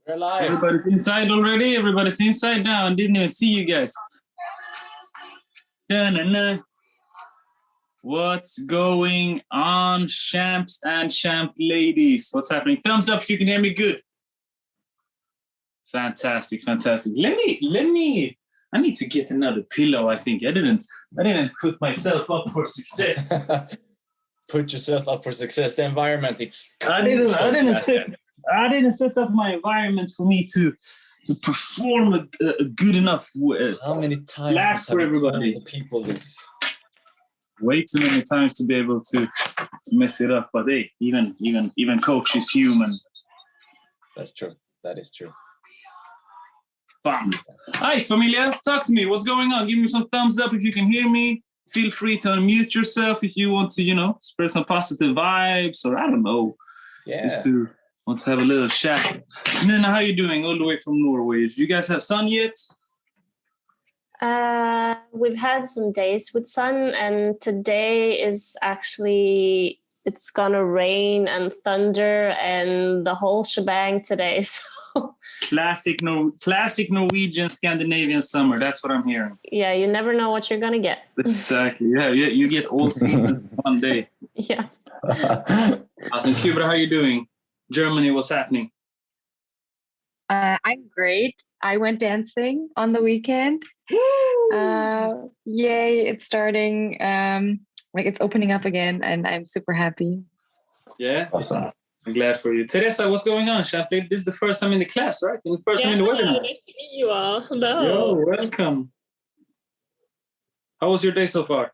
We're live. Everybody's inside already. Everybody's inside now. I didn't even see you guys. Da-na-na. What's going on, champs and champ ladies? What's happening? Thumbs up if you can hear me good. Fantastic. Let me. I need to get another pillow. I think I didn't put myself up for success. Put yourself up for success. The environment. I didn't set up my environment for me to perform a good enough. How many times last for everybody? People this. Way too many times to be able to mess it up. But hey, even coach is human. That's true. That is true. Bam. Hi, familia. Talk to me. What's going on? Give me some thumbs up if you can hear me. Feel free to unmute yourself if you want to, spread some positive vibes, or I don't know. Yeah. Just to want to have a little chat. Nina, how you doing? All the way from Norway. Do you guys have sun yet? We've had some days with sun, and today is actually, it's gonna rain and thunder and the whole shebang today. So classic Norwegian Scandinavian summer. That's what I'm hearing. Yeah, you never know what you're gonna get. Exactly. Yeah, you get all seasons in one day. Yeah. Awesome. Kubra, how you doing? Germany, what's happening? I'm great. I went dancing on the weekend. Yay, it's starting. It's opening up again, and I'm super happy. Yeah, awesome. I'm glad for you. Teresa, what's going on, Champagne? This is the first time in the class, right? The first time in the webinar. Nice to meet you all. Hello. Yo, welcome. How was your day so far?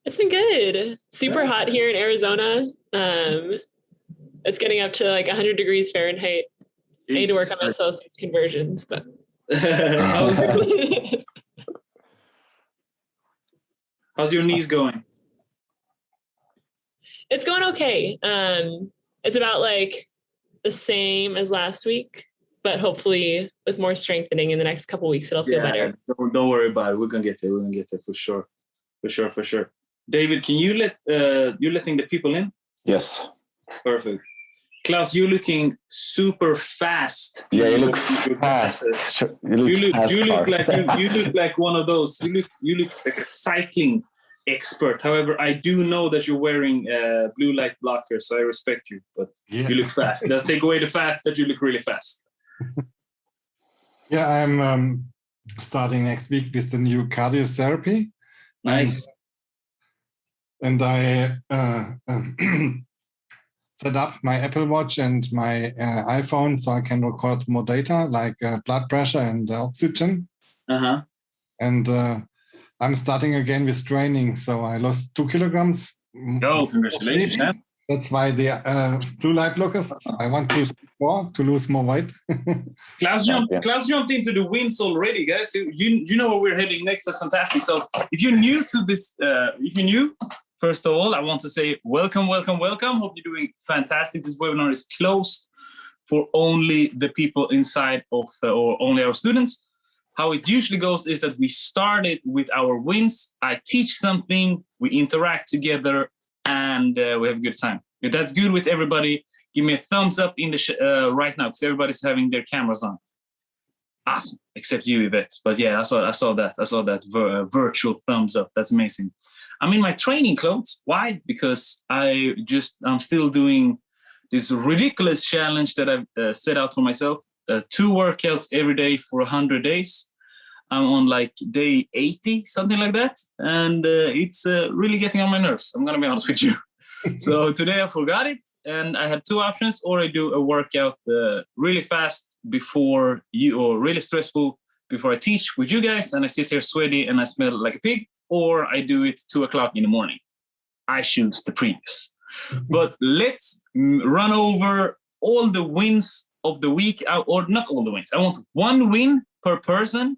It's been good. Super hot here in Arizona. It's getting up to like 100 degrees Fahrenheit. I need to work on my Celsius conversions, but how's your knees going? It's going okay. It's about like the same as last week, but hopefully with more strengthening in the next couple of weeks, it'll feel better. Don't worry about it. We're gonna get there. For sure. David, can you you letting the people in? Yes. Perfect. Klaus, you're looking super fast. Yeah, you look fast. You look like one of those. You look like a cycling expert. However, I do know that you're wearing blue light blocker, so I respect you. But you look fast. It does take away the fact that you look really fast. Yeah, I'm starting next week with the new cardio therapy. Nice. And I set up my Apple Watch and my iPhone so I can record more data like blood pressure and oxygen. Uh-huh. And I'm starting again with training. So I lost 2 kilograms. Oh, congratulations. That's why the blue light blockers. I want to lose more weight. Klaus jumped into the wins already, guys. You know where we're heading next. That's fantastic. So if you're new to this, first of all, I want to say welcome. Hope you're doing fantastic. This webinar is closed for only the people inside of, or only our students. How it usually goes is that we start it with our wins. I teach something, we interact together, and we have a good time. If that's good with everybody, give me a thumbs up in the right now, because everybody's having their cameras on. Awesome, except you, Yvette. But yeah, I saw that virtual thumbs up. That's amazing. I'm in my training clothes. Why? Because I'm still doing this ridiculous challenge that I've set out for myself. 2 workouts every day for 100 days. I'm on like day 80, something like that. And it's really getting on my nerves. I'm going to be honest with you. So today I forgot it. And I had 2 options, or I do a workout really fast before you, or really stressful before I teach with you guys. And I sit here sweaty and I smell like a pig. Or I do it 2 o'clock in the morning. I choose the previous. But let's run over all the wins of the week, or not all the wins. I want 1 win per person.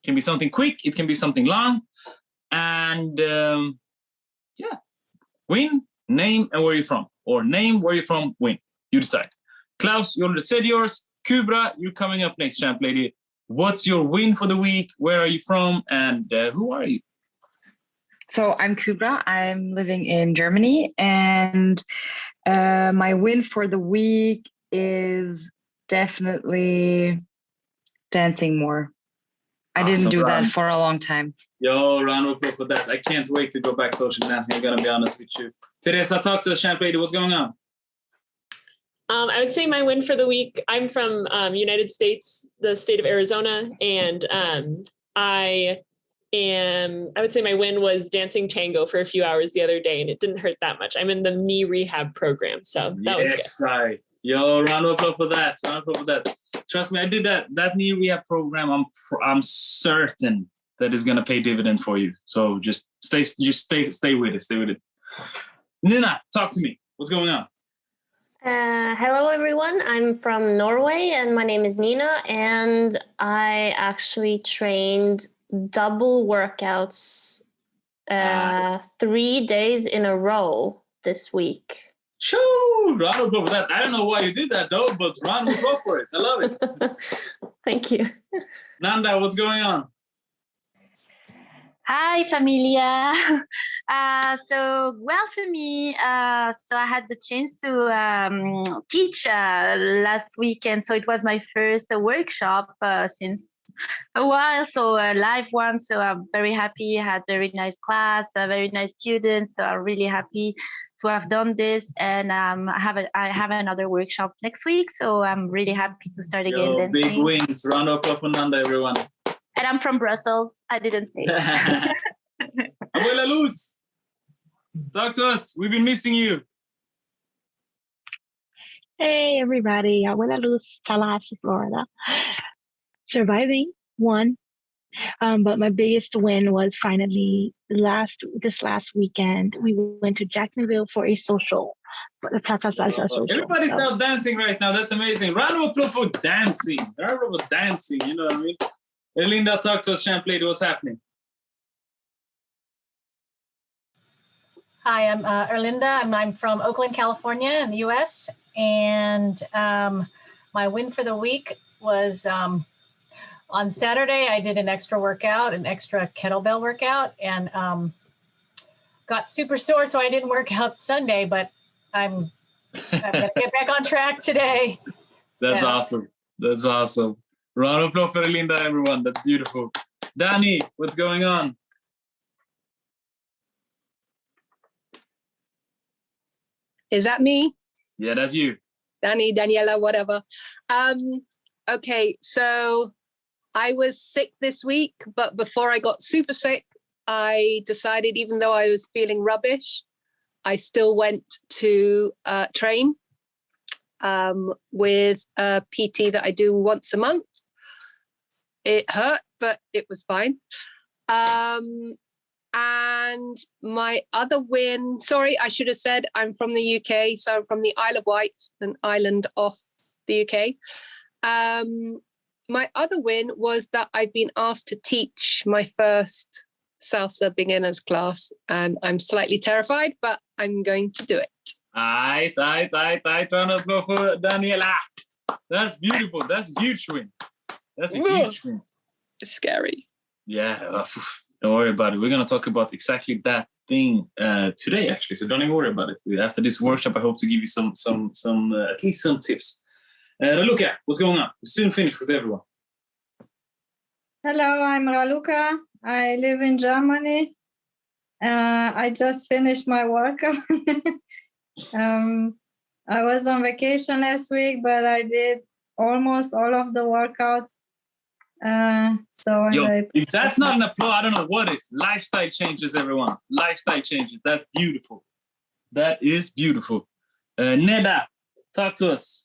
It can be something quick. It can be something long. And win, name, and where you're from. Or name, where you're from, win. You decide. Klaus, you already said yours. Kubra, you're coming up next, champ lady. What's your win for the week? Where are you from? And who are you? So I'm Kubra. I'm living in Germany, and my win for the week is Definitely dancing more. I didn't Awesome, do that Ron. for a long time. Yo, round of applause for that. I can't wait to go back social dancing. I'm gonna be honest with you. Teresa, talk to us, Champ Lady. What's going on? I would say my win for the week. I'm from United States, the state of Arizona, and I would say my win was dancing tango for a few hours the other day, and it didn't hurt that much. I'm in the knee rehab program, so that was good. Yo, round of applause for that. Round of applause for that. Trust me, I did that knee rehab program. I'm certain that is gonna pay dividend for you. So just stay with it. Stay with it. Nina, talk to me. What's going on? Hello, everyone. I'm from Norway, and my name is Nina, and I actually trained double workouts 3 days in a row this week. Shoo! Round of applause for that. I don't know why you did that though, but round of applause for it. I love it. Thank you. Nanda, what's going on? Hi, familia. Well, for me, so I had the chance to teach last weekend. So it was my first workshop since a while, so a live one. So I'm very happy. I had a very nice class, a very nice students. So I'm really happy to have done this. And I have another workshop next week. So I'm really happy to start again. Yo, big wins. Round of applause for Nanda, everyone. And I'm from Brussels. I didn't say. Abuela Luz, talk to us. We've been missing you. Hey, everybody. Abuela Luz, Tallahassee, Florida. Surviving, one. But my biggest win was finally this last weekend. We went to Jacksonville for a social, for the Tata Salsa social. Everybody's out dancing right now. That's amazing. Round of applause for dancing. Round of applause for dancing. You know what I mean? Erlinda, talk to us, Champ Lady. What's happening? Hi, I'm Erlinda. I'm from Oakland, California in the US. And my win for the week was on Saturday, I did an extra kettlebell workout, and got super sore, so I didn't work out Sunday, but I'm going to get back on track today. That's awesome. That's awesome. Round of applause for Erlinda, everyone. That's beautiful. Danny, what's going on? Is that me? Yeah, that's you. Danny, Daniela, whatever. Okay, so I was sick this week, but before I got super sick, I decided, even though I was feeling rubbish, I still went to train with a PT that I do once a month. It hurt, but it was fine. And my other win, sorry, I should have said I'm from the UK. So I'm from the Isle of Wight, an island off the UK. My other win was that I've been asked to teach my first salsa beginners class, and I'm slightly terrified, but I'm going to do it. Aight. Round of applause for Daniela. That's beautiful. That's a huge win. That's a huge win. It's scary. Yeah, don't worry about it. We're going to talk about exactly that thing today, actually. So don't even worry about it. After this workshop, I hope to give you some at least some tips. Raluca, what's going on? We're soon finished with everyone. Hello, I'm Raluca. I live in Germany. I just finished my workout. I was on vacation last week, but I did almost all of the workouts. If that's not an applause, I don't know what is. Lifestyle changes, everyone. Lifestyle changes. That's beautiful. That is beautiful. Neda, talk to us.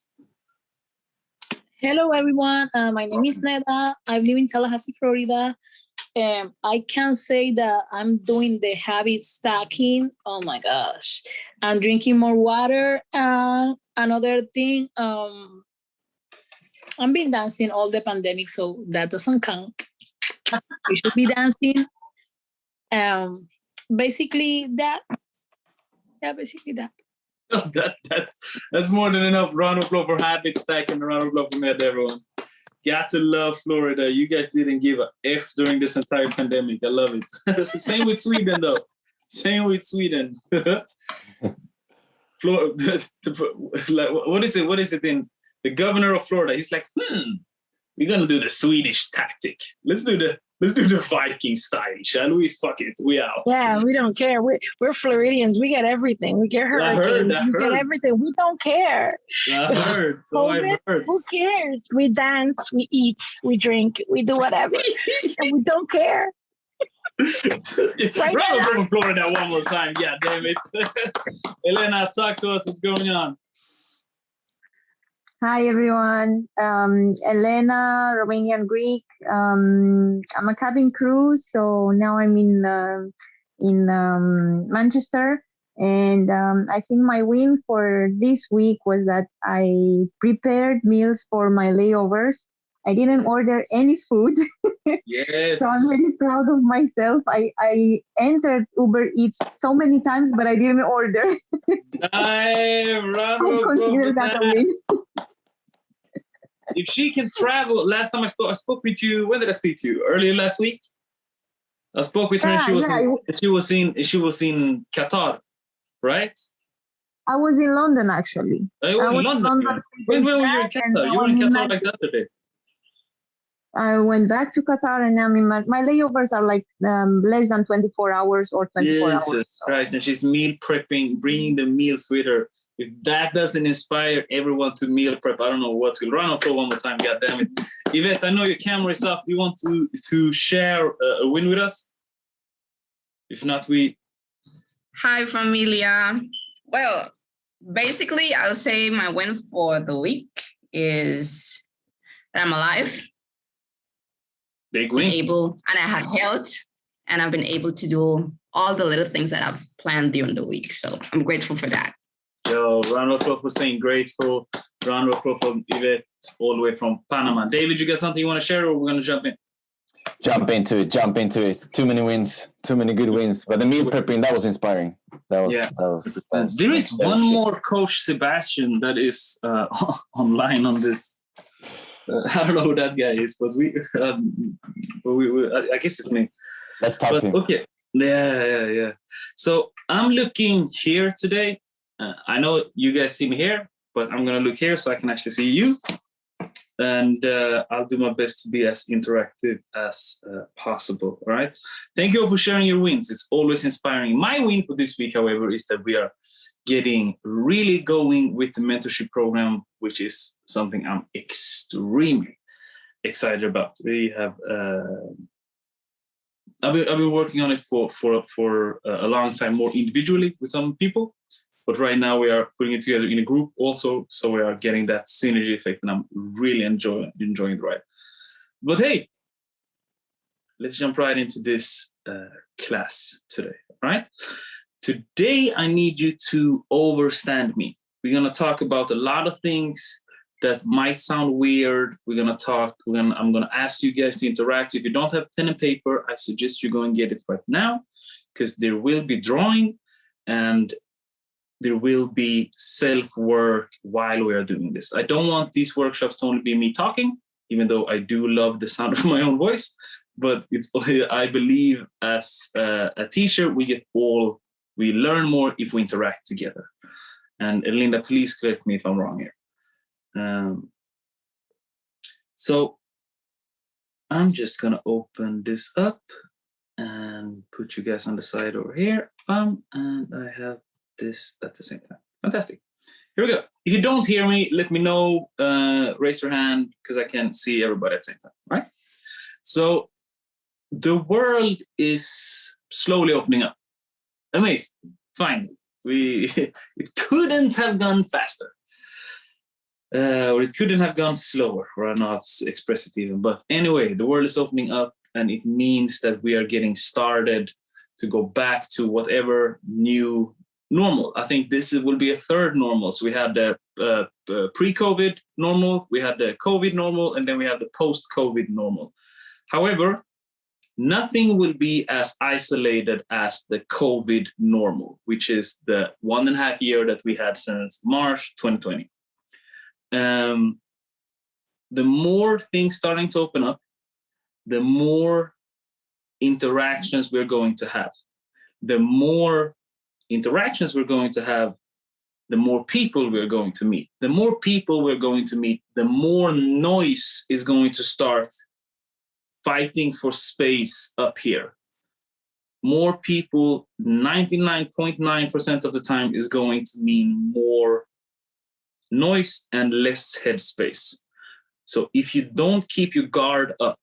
Hello, everyone. My name is Neda. I live in Tallahassee, Florida. I can say that I'm doing the habit stacking. Oh my gosh. I'm drinking more water. Another thing, I've been dancing all the pandemic, so that doesn't count. We should be dancing. Basically that. Yeah, basically that. That's more than enough. Round of applause for habit stacking. Round of applause for Ned, everyone. Got to love Florida. You guys didn't give a F during this entire pandemic. I love it. Same with Sweden, though. Same with Sweden. What is it? What is it in the governor of Florida. He's like, we're gonna do the Swedish tactic. Let's do the Viking style, shall we? Fuck it, we out. Yeah, we don't care. We're Floridians. We get everything. We get hurricanes. I we heard. get everything. We don't care. I heard. So I heard. Who cares? We dance, we eat, we drink, we do whatever, and we don't care. Round from Florida one more time. Yeah, damn it. Elena, talk to us. What's going on? Hi, everyone. Elena, Romanian Greek. I'm a cabin crew, so now I'm in Manchester. And I think my win for this week was that I prepared meals for my layovers. I didn't order any food. Yes. So I'm really proud of myself. I entered Uber Eats so many times, but I didn't order. I consider that a win. If she can travel, last time I spoke with you. When did I speak to you? Earlier last week. I spoke with her, and she was in Qatar, right? I was in London actually. Oh, you were in London. When were you in Qatar? You were in Qatar like the other day. I went back to Qatar, and I'm in my layovers are like less than 24 hours or 24 hours. Jesus Christ, and she's meal prepping, bringing the meals with her. If that doesn't inspire everyone to meal prep, I don't know what will. Run up one more time, goddammit. Yvette, I know your camera is up. Do you want to share a win with us? If not, we... Hi, familia. Well, basically, I'll say my win for the week is that I'm alive. Big win. And I have health, and I've been able to do all the little things that I've planned during the week. So I'm grateful for that. Yo, round of applause for staying grateful. Round of applause for Yvette, all the way from Panama. David, you got something you want to share, or we're going to jump in? Jump into it. Too many wins, too many good wins. But the meal prepping, that was inspiring. That was there is one more coach, Sebastian, that is online on this. I don't know who that guy is, but I guess it's me. Let's talk to him. Okay. Yeah. So I'm looking here today. I know you guys see me here, but I'm going to look here so I can actually see you. And I'll do my best to be as interactive as possible. All right. Thank you all for sharing your wins. It's always inspiring. My win for this week, however, is that we are getting really going with the mentorship program, which is something I'm extremely excited about. We have I've been working on it for a long time, more individually with some people, but right now we are putting it together in a group also, so we are getting that synergy effect, and I'm really enjoying the ride. But hey, let's jump right into this class today. All right. Today, I need you to overstand me. We're going to talk about a lot of things that might sound weird. I'm going to ask you guys to interact. If you don't have pen and paper, I suggest you go and get it right now, because there will be drawing and there will be self-work while we are doing this. I don't want these workshops to only be me talking, even though I do love the sound of my own voice, but I believe as a teacher, we learn more if we interact together. And Linda, please correct me if I'm wrong here. So I'm just gonna open this up and put you guys on the side over here. And I have this at the same time. Fantastic. Here we go. If you don't hear me, let me know. Raise your hand, because I can see everybody at the same time, right? So the world is slowly opening up. Amazing. Fine. It couldn't have gone faster. Or it couldn't have gone slower, or I don't know how to express it even. But anyway, the world is opening up, and it means that we are getting started to go back to whatever new normal. I think this will be a third normal. So we had the pre-COVID normal, we had the COVID normal, and then we have the post-COVID normal. However, nothing will be as isolated as the COVID normal, which is the 1.5 year that we had since March 2020. The more things starting to open up, the more interactions we're going to have. The more interactions we're going to have, the more people we're going to meet. The more people we're going to meet, the more noise is going to start fighting for space up here. More people, 99.9% of the time, is going to mean more noise and less headspace. So if you don't keep your guard up,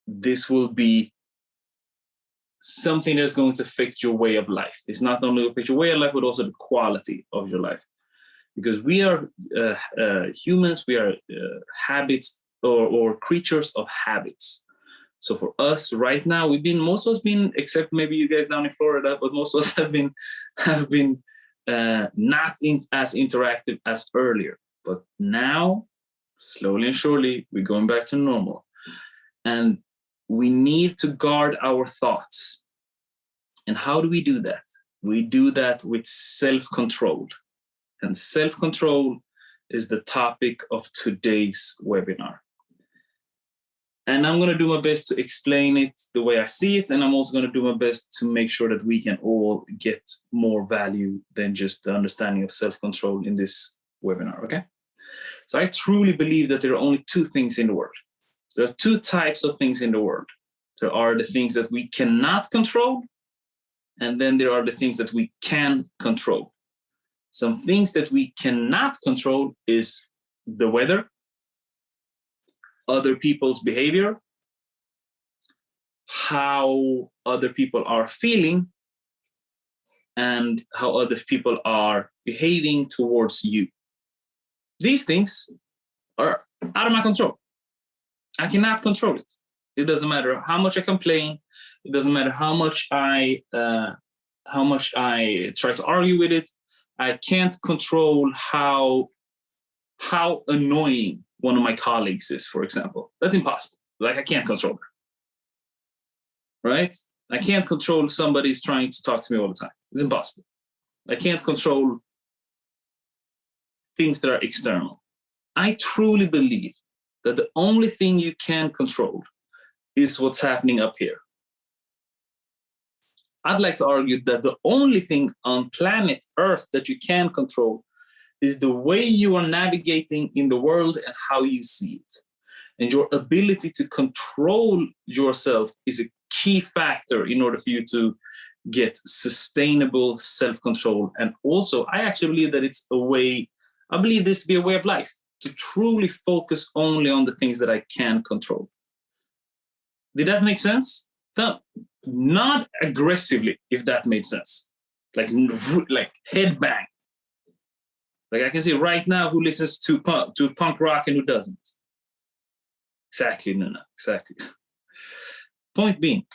this will be something that's going to affect your way of life. It's not only affect your way of life, but also the quality of your life. Because we are humans, we are habits or creatures of habits. So for us right now, most of us been, except maybe you guys down in Florida, but most of us have been not as interactive as earlier. But now, slowly and surely, we're going back to normal. And we need to guard our thoughts. And how do we do that? We do that with self-control. And self-control is the topic of today's webinar. And I'm going to do my best to explain it the way I see it. And I'm also going to do my best to make sure that we can all get more value than just the understanding of self-control in this webinar, okay? So I truly believe that there are only two things in the world. There are two types of things in the world. There are the things that we cannot control, and then there are the things that we can control. Some things that we cannot control is the weather, other people's behavior, how other people are feeling, and how other people are behaving towards you. These things are out of my control. I cannot control it. It doesn't matter how much I complain. It doesn't matter how much I try to argue with it. I can't control how annoying one of my colleagues is, for example. That's impossible. Like, I can't control her, right? I can't control somebody's trying to talk to me all the time. It's impossible. I can't control things that are external. I truly believe that the only thing you can control is what's happening up here. I'd like to argue that the only thing on planet Earth that you can control is the way you are navigating in the world and how you see it. And your ability to control yourself is a key factor in order for you to get sustainable self-control. And also, I actually believe that it's a way, I believe this to be a way of life, to truly focus only on the things that I can control. Did that make sense? No, not aggressively, if that made sense. Like head bang. Like, I can see right now who listens to punk rock and who doesn't. Exactly, Nuna, exactly. Point being,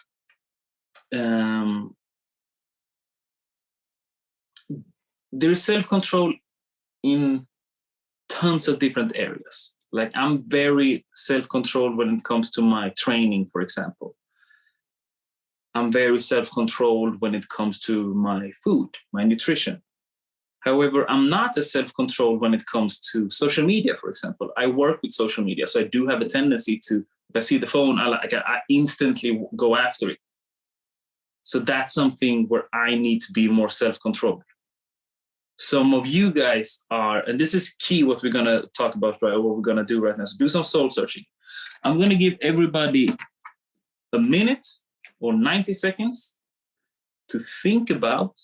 there is self-control in tons of different areas. Like, I'm very self-controlled when it comes to my training, for example. I'm very self-controlled when it comes to my food, my nutrition. However, I'm not as self-controlled when it comes to social media, for example. I work with social media, so I do have a tendency to, if I see the phone, I instantly go after it. So that's something where I need to be more self-controlled. Some of you guys are, and this is key what we're going to talk about, right? What we're going to do right now. So do some soul searching. I'm going to give everybody a minute or 90 seconds to think about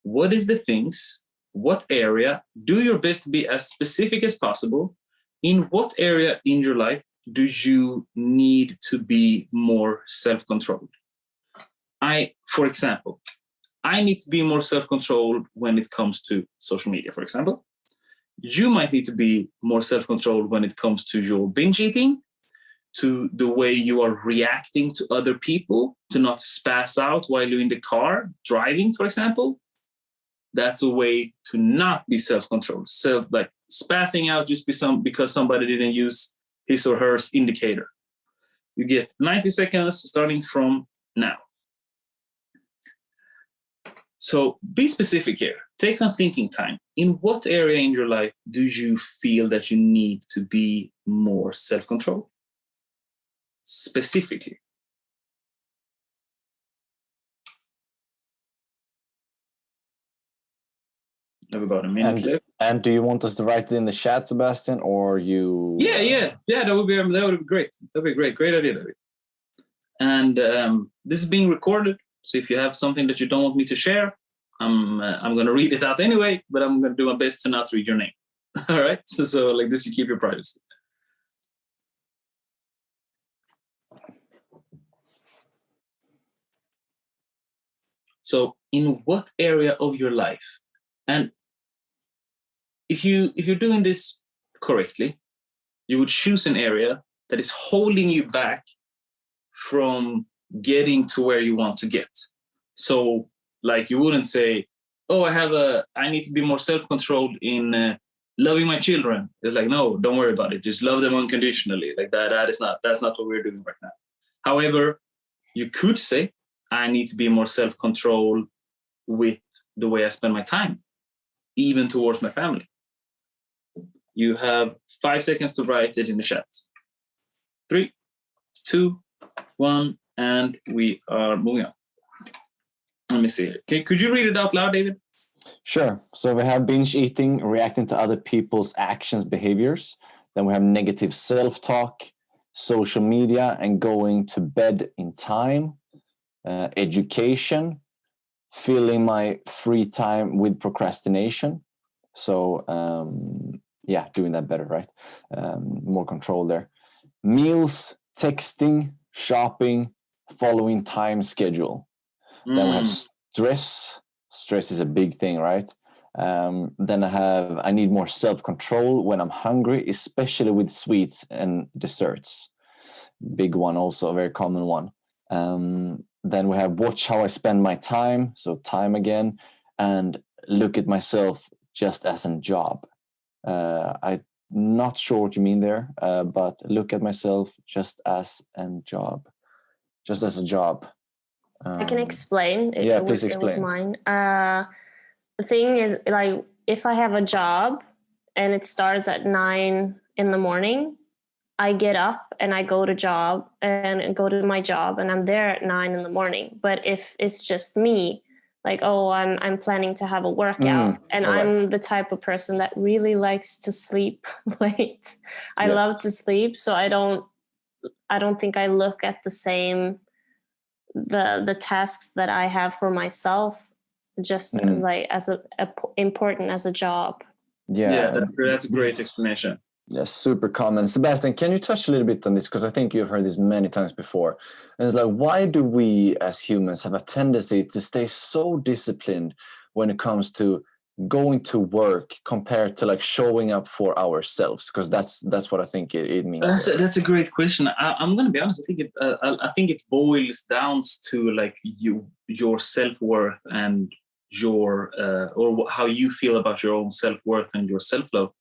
what is the things, what area, do your best to be as specific as possible. In what area in your life do you need to be more self-controlled? For example, I need to be more self-controlled when it comes to social media, for example. You might need to be more self-controlled when it comes to your binge eating, to the way you are reacting to other people, to not spaz out while you're in the car, driving, for example. That's a way to not be self-controlled. So, like, spazzing out just because somebody didn't use his or her indicator. You get 90 seconds starting from now. So be specific here. Take some thinking time. In what area in your life do you feel that you need to be more self-controlled? Specifically. have about a minute left. And do you want us to write it in the chat, Sebastian, or you? Yeah. That would be great. That'd be great. Great idea, David. And this is being recorded, so if you have something that you don't want me to share, I'm going to read it out anyway. But I'm going to do my best to not read your name. All right. So like this, you keep your privacy. So, in what area of your life, and if you're doing this correctly, you would choose an area that is holding you back from getting to where you want to get. So, like you wouldn't say, "Oh, I need to be more self-controlled in loving my children." It's like, no, don't worry about it. Just love them unconditionally. Like that's not what we're doing right now. However, you could say, I need to be more self-control with the way I spend my time, even towards my family. You have 5 seconds to write it in the chat. 3, 2, 1, and we are moving on. Let me see. Could you read it out loud, David? Sure. So we have binge eating, reacting to other people's actions, behaviors. Then we have negative self-talk, social media, and going to bed in time. Education, filling my free time with procrastination. So doing that better, right? More control there. Meals, texting, shopping, following time schedule. Then we have stress. Stress is a big thing, right? Then I need more self-control when I'm hungry, especially with sweets and desserts. Big one also, a very common one. Then we have watch how I spend my time, so time again, and look at myself just as a job. I'm not sure what you mean there, but look at myself just as a job. Just as a job. I can explain. Please explain. It was mine. The thing is, like, if I have a job and it starts at 9 in the morning, I get up and I go to my job and I'm there at 9 in the morning. But if it's just me, like, I'm planning to have a workout and I'm the type of person that really likes to sleep late. I love to sleep. So I don't think I look at the same, the tasks that I have for myself, just as important as a job. That's a great explanation. Yes, super common. Sebastian, can you touch a little bit on this? Because I think you've heard this many times before. And it's like, why do we as humans have a tendency to stay so disciplined when it comes to going to work compared to like showing up for ourselves? Because that's what I think it means. That's a great question. I'm going to be honest. I think it boils down to like your self-worth and your or how you feel about your own self-worth and your self-love.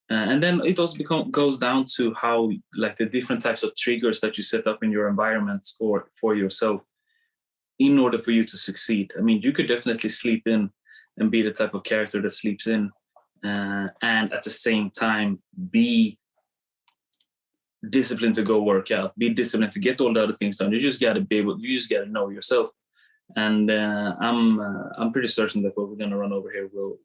And then it also goes down to how, like, the different types of triggers that you set up in your environment or for yourself in order for you to succeed. I mean, you could definitely sleep in and be the type of character that sleeps in, and at the same time be disciplined to go work out, be disciplined to get all the other things done. You just got to know yourself. And I'm pretty certain that what we're going to run over here will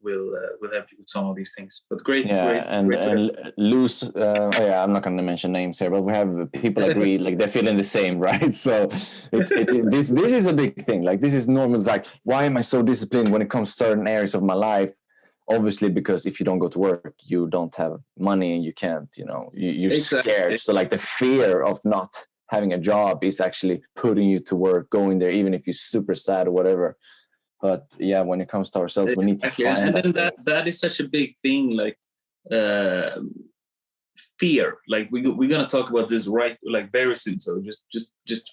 help you with some of these things. But great. And lose. I'm not going to mention names here, but we have people agree, like they're feeling the same, right? So this is a big thing. Like, this is normal. Like, why am I so disciplined when it comes to certain areas of my life? Obviously, because if you don't go to work, you don't have money and you can't. You're scared. So like the fear of not having a job is actually putting you to work, going there, even if you're super sad or whatever. But yeah, when it comes to ourselves, we need to find and then that is such a big thing, like fear. Like we're gonna talk about this very soon. So just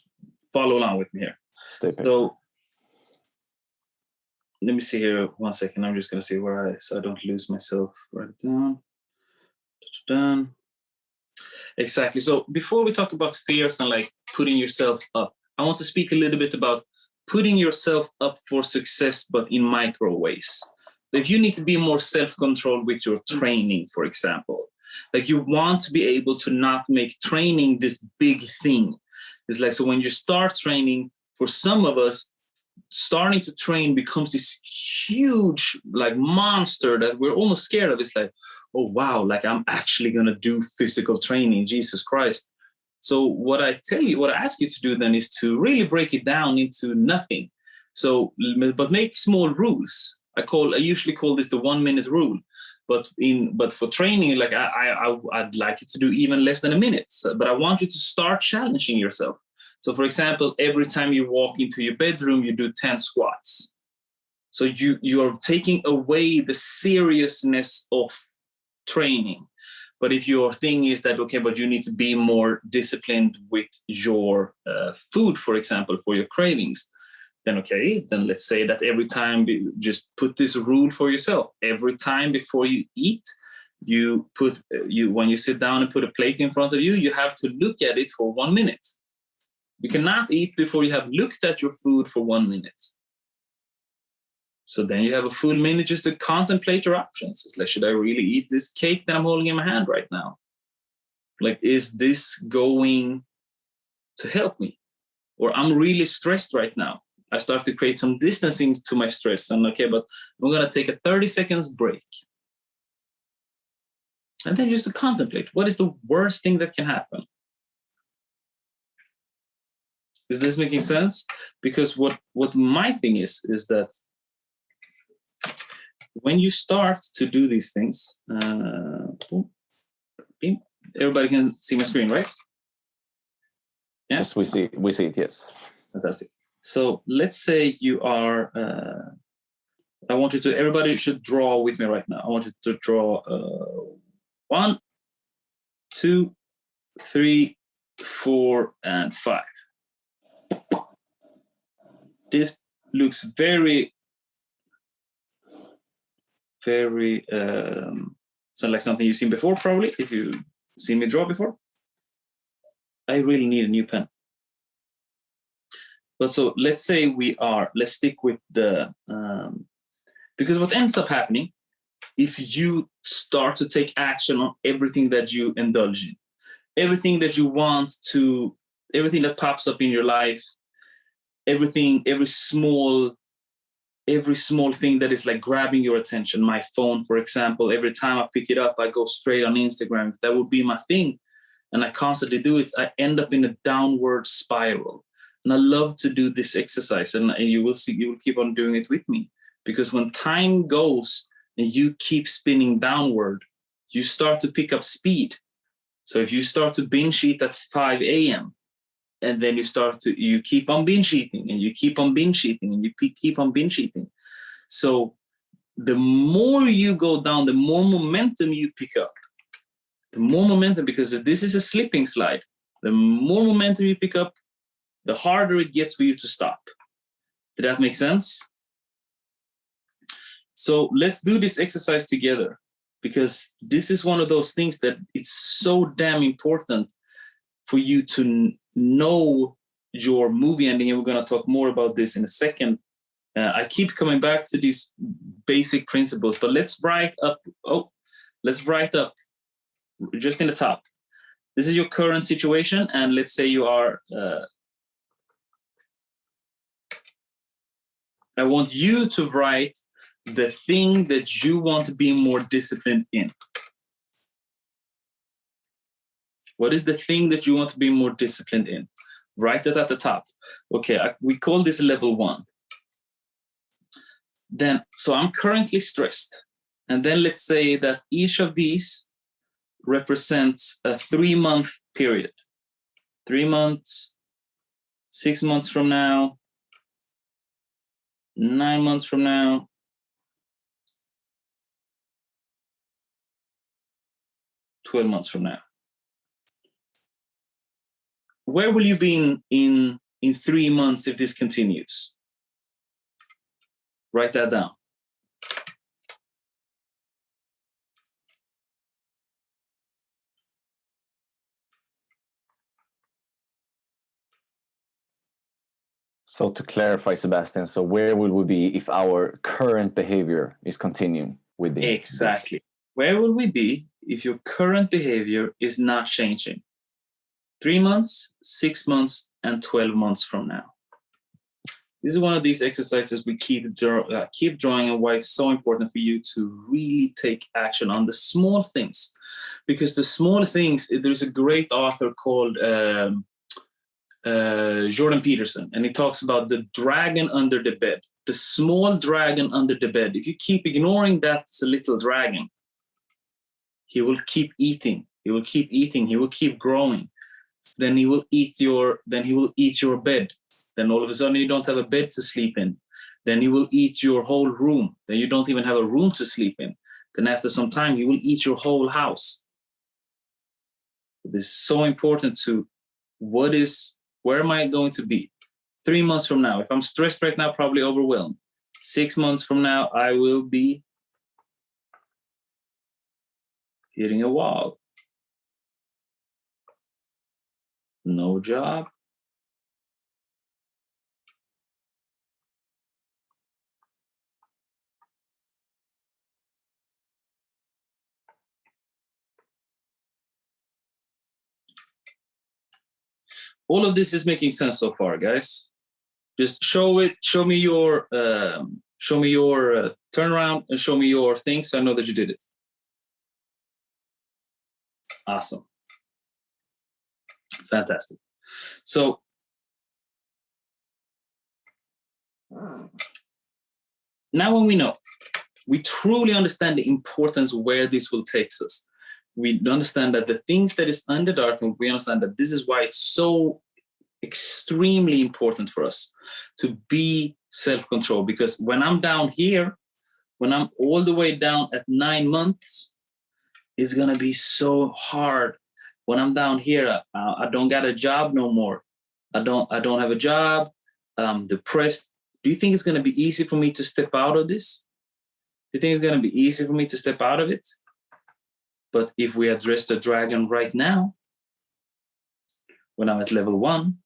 follow along with me here. So let me see here 1 second. I'm just gonna see so I don't lose myself. Write it down. Done. Exactly. So before we talk about fears and like putting yourself up, I want to speak a little bit about putting yourself up for success, but in micro ways. So if you need to be more self-controlled with your training, for example, like you want to be able to not make training this big thing. It's like, so when you start training, for some of us, starting to train becomes this huge like monster that we're almost scared of. It's like, oh wow, like I'm actually gonna do physical training, Jesus Christ. So what I ask you to do then is to really break it down into nothing. So, but make small rules. I usually call this the 1 minute rule. But for training, like I'd like you to do even less than a minute. But I want you to start challenging yourself. So for example, every time you walk into your bedroom, you do 10 squats. So you are taking away the seriousness of training. But if your thing is that, okay, but you need to be more disciplined with your food, for example, for your cravings, then okay, then let's say that every time, just put this rule for yourself. Every time before you eat, when you sit down and put a plate in front of you, you have to look at it for 1 minute. You cannot eat before you have looked at your food for 1 minute. So then you have a full minute just to contemplate your options. It's like, should I really eat this cake that I'm holding in my hand right now? Like, is this going to help me? Or I'm really stressed right now. I start to create some distancing to my stress. And okay, but I'm going to take a 30 seconds break. And then just to contemplate, what is the worst thing that can happen? Is this making sense? Because what my thing is that when you start to do these things, everybody can see my screen, right? Yeah? Yes, we see it, yes. Fantastic. So let's say you are, I want you to, everybody should draw with me right now. I want you to draw 1, 2, 3, 4, and 5. This looks very, very, sound like something you've seen before, probably, if you've seen me draw before. I really need a new pen. But so let's say let's stick with the, because what ends up happening, if you start to take action on everything that you indulge in, everything that you want to, everything that pops up in your life, everything, every small thing that is like grabbing your attention, my phone, for example, every time I pick it up, I go straight on Instagram. If that would be my thing, and I constantly do it, I end up in a downward spiral. And I love to do this exercise, and you will see, you will keep on doing it with me, because when time goes and you keep spinning downward, you start to pick up speed. So if you start to binge eat at 5 a.m., and then you keep on binge eating, and you keep on binge eating, and you keep on binge eating. So the more you go down, the more momentum you pick up. The more momentum, because this is a slipping slide. The more momentum you pick up, the harder it gets for you to stop. Did that make sense? So let's do this exercise together, because this is one of those things that it's so damn important for you to know your movie ending. And we're going to talk more about this in a second. I keep coming back to these basic principles, but let's write up just in the top. This is your current situation. And let's say you are, I want you to write the thing that you want to be more disciplined in. What is the thing that you want to be more disciplined in? Write it at the top. Okay, we call this level 1. Then, so I'm currently stressed. And then let's say that each of these represents a 3-month period. 3 months, 6 months from now, 9 months from now, 12 months from now. Where will you be in 3 months if this continues? Write that down. So to clarify, Sebastian, so where will we be if our current behavior is continuing with the... Exactly. Where will we be if your current behavior is not changing? 3 months, 6 months, and 12 months from now. This is one of these exercises we keep drawing, and why it's so important for you to really take action on the small things. Because the small things, there's a great author called Jordan Peterson, and he talks about the dragon under the bed, the small dragon under the bed. If you keep ignoring that little dragon, he will keep eating. He will keep eating. He will keep growing. Then he will eat your bed. Then all of a sudden you don't have a bed to sleep in. Then he will eat your whole room. Then you don't even have a room to sleep in. Then after some time, he will eat your whole house. This is so important to where am I going to be 3 months from now? If I'm stressed right now, probably overwhelmed. 6 months from now, I will be hitting a wall. No job. All of this is making sense so far, guys. Just show me your turnaround, and show me your thing, so I know that you did it. Awesome. Fantastic. So now when we truly understand the importance where this will take us. We understand that the things that is under dark, and we understand that this is why it's so extremely important for us to be self-control. Because when I'm down here, when I'm all the way down at 9 months, it's gonna be so hard. When I'm down here, I don't got a job no more. I don't have a job. I'm depressed. Do you think it's gonna be easy for me to step out of this? Do you think it's gonna be easy for me to step out of it? But if we address the dragon right now, when I'm at level 1,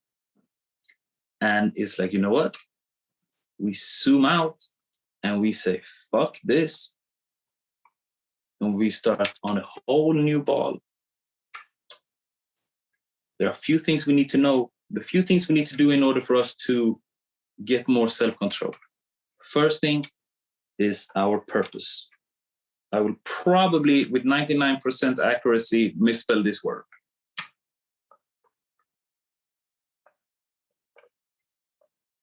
and it's like, you know what? We zoom out and we say, fuck this. And we start on a whole new ball. There are a few things we need to know, the few things we need to do in order for us to get more self-control. First thing is our purpose. I will probably, with 99% accuracy, misspell this word.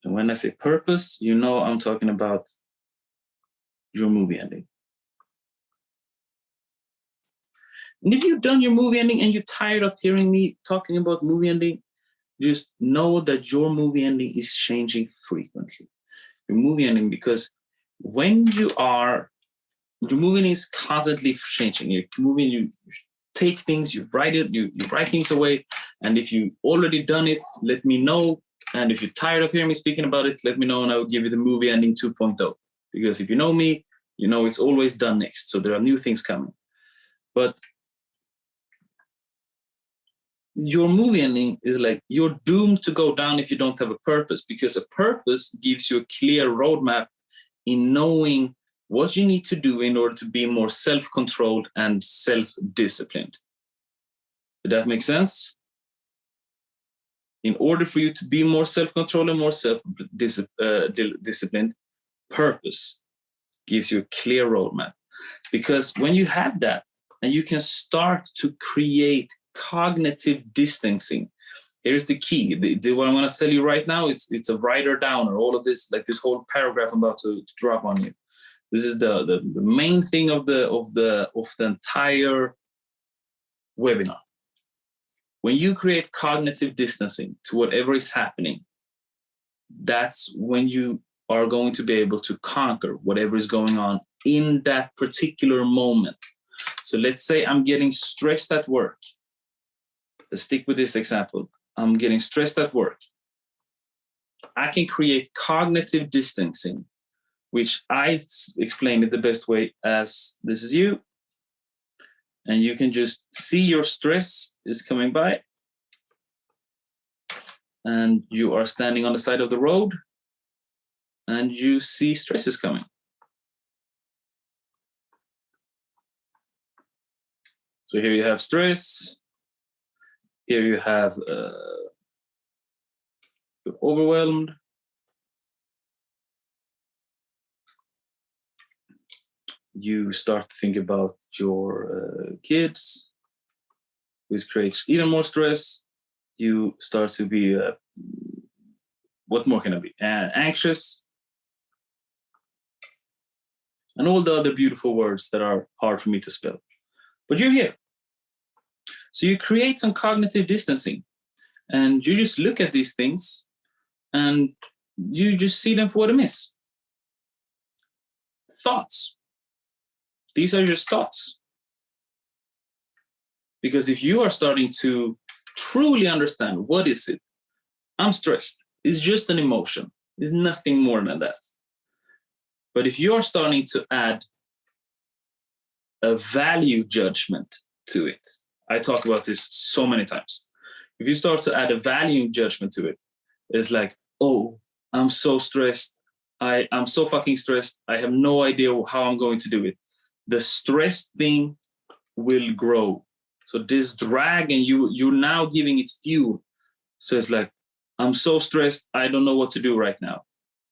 And when I say purpose, you know I'm talking about your movie ending. And if you've done your movie ending and you're tired of hearing me talking about movie ending, just know that your movie ending is changing frequently. Your movie ending, because when your movie ending is constantly changing. Your movie, you take things, you write it, you write things away. And if you already done it, let me know. And if you're tired of hearing me speaking about it, let me know, and I will give you the movie ending 2.0. Because if you know me, you know it's always done next. So there are new things coming. But your movie ending is like you're doomed to go down if you don't have a purpose, because a purpose gives you a clear roadmap in knowing what you need to do in order to be more self-controlled and self-disciplined. Did that make sense? In order for you to be more self-controlled and more self-disciplined, purpose gives you a clear roadmap. Because when you have that, and you can start to create cognitive distancing. Here's the key. What I'm going to tell you right now, it's a writer downer. All of this, like this whole paragraph I'm about to drop on you. This is the main thing of the entire webinar. When you create cognitive distancing to whatever is happening, that's when you are going to be able to conquer whatever is going on in that particular moment. So let's say I'm getting stressed at work. Let's stick with this example. I'm getting stressed at work. I can create cognitive distancing, which I explain it the best way as this is you. And you can just see your stress is coming by. And you are standing on the side of the road. And you see stress is coming. So here you have stress. Here you have you're overwhelmed. you start to think about your kids, which creates even more stress. You start to be, what more can I be? Anxious. And all the other beautiful words that are hard for me to spell. But you're here. So you create some cognitive distancing, and you just look at these things and you just see them for what it is. Thoughts. These are just thoughts. Because if you are starting to truly understand what is it, I'm stressed. It's just an emotion. It's nothing more than that. But if you are starting to add a value judgment to it, I talk about this so many times. If you start to add a value judgment to it, it's like, oh, I'm so stressed. I'm so fucking stressed. I have no idea how I'm going to do it. The stress thing will grow. So this drag, and you're now giving it fuel. So it's like, I'm so stressed. I don't know what to do right now.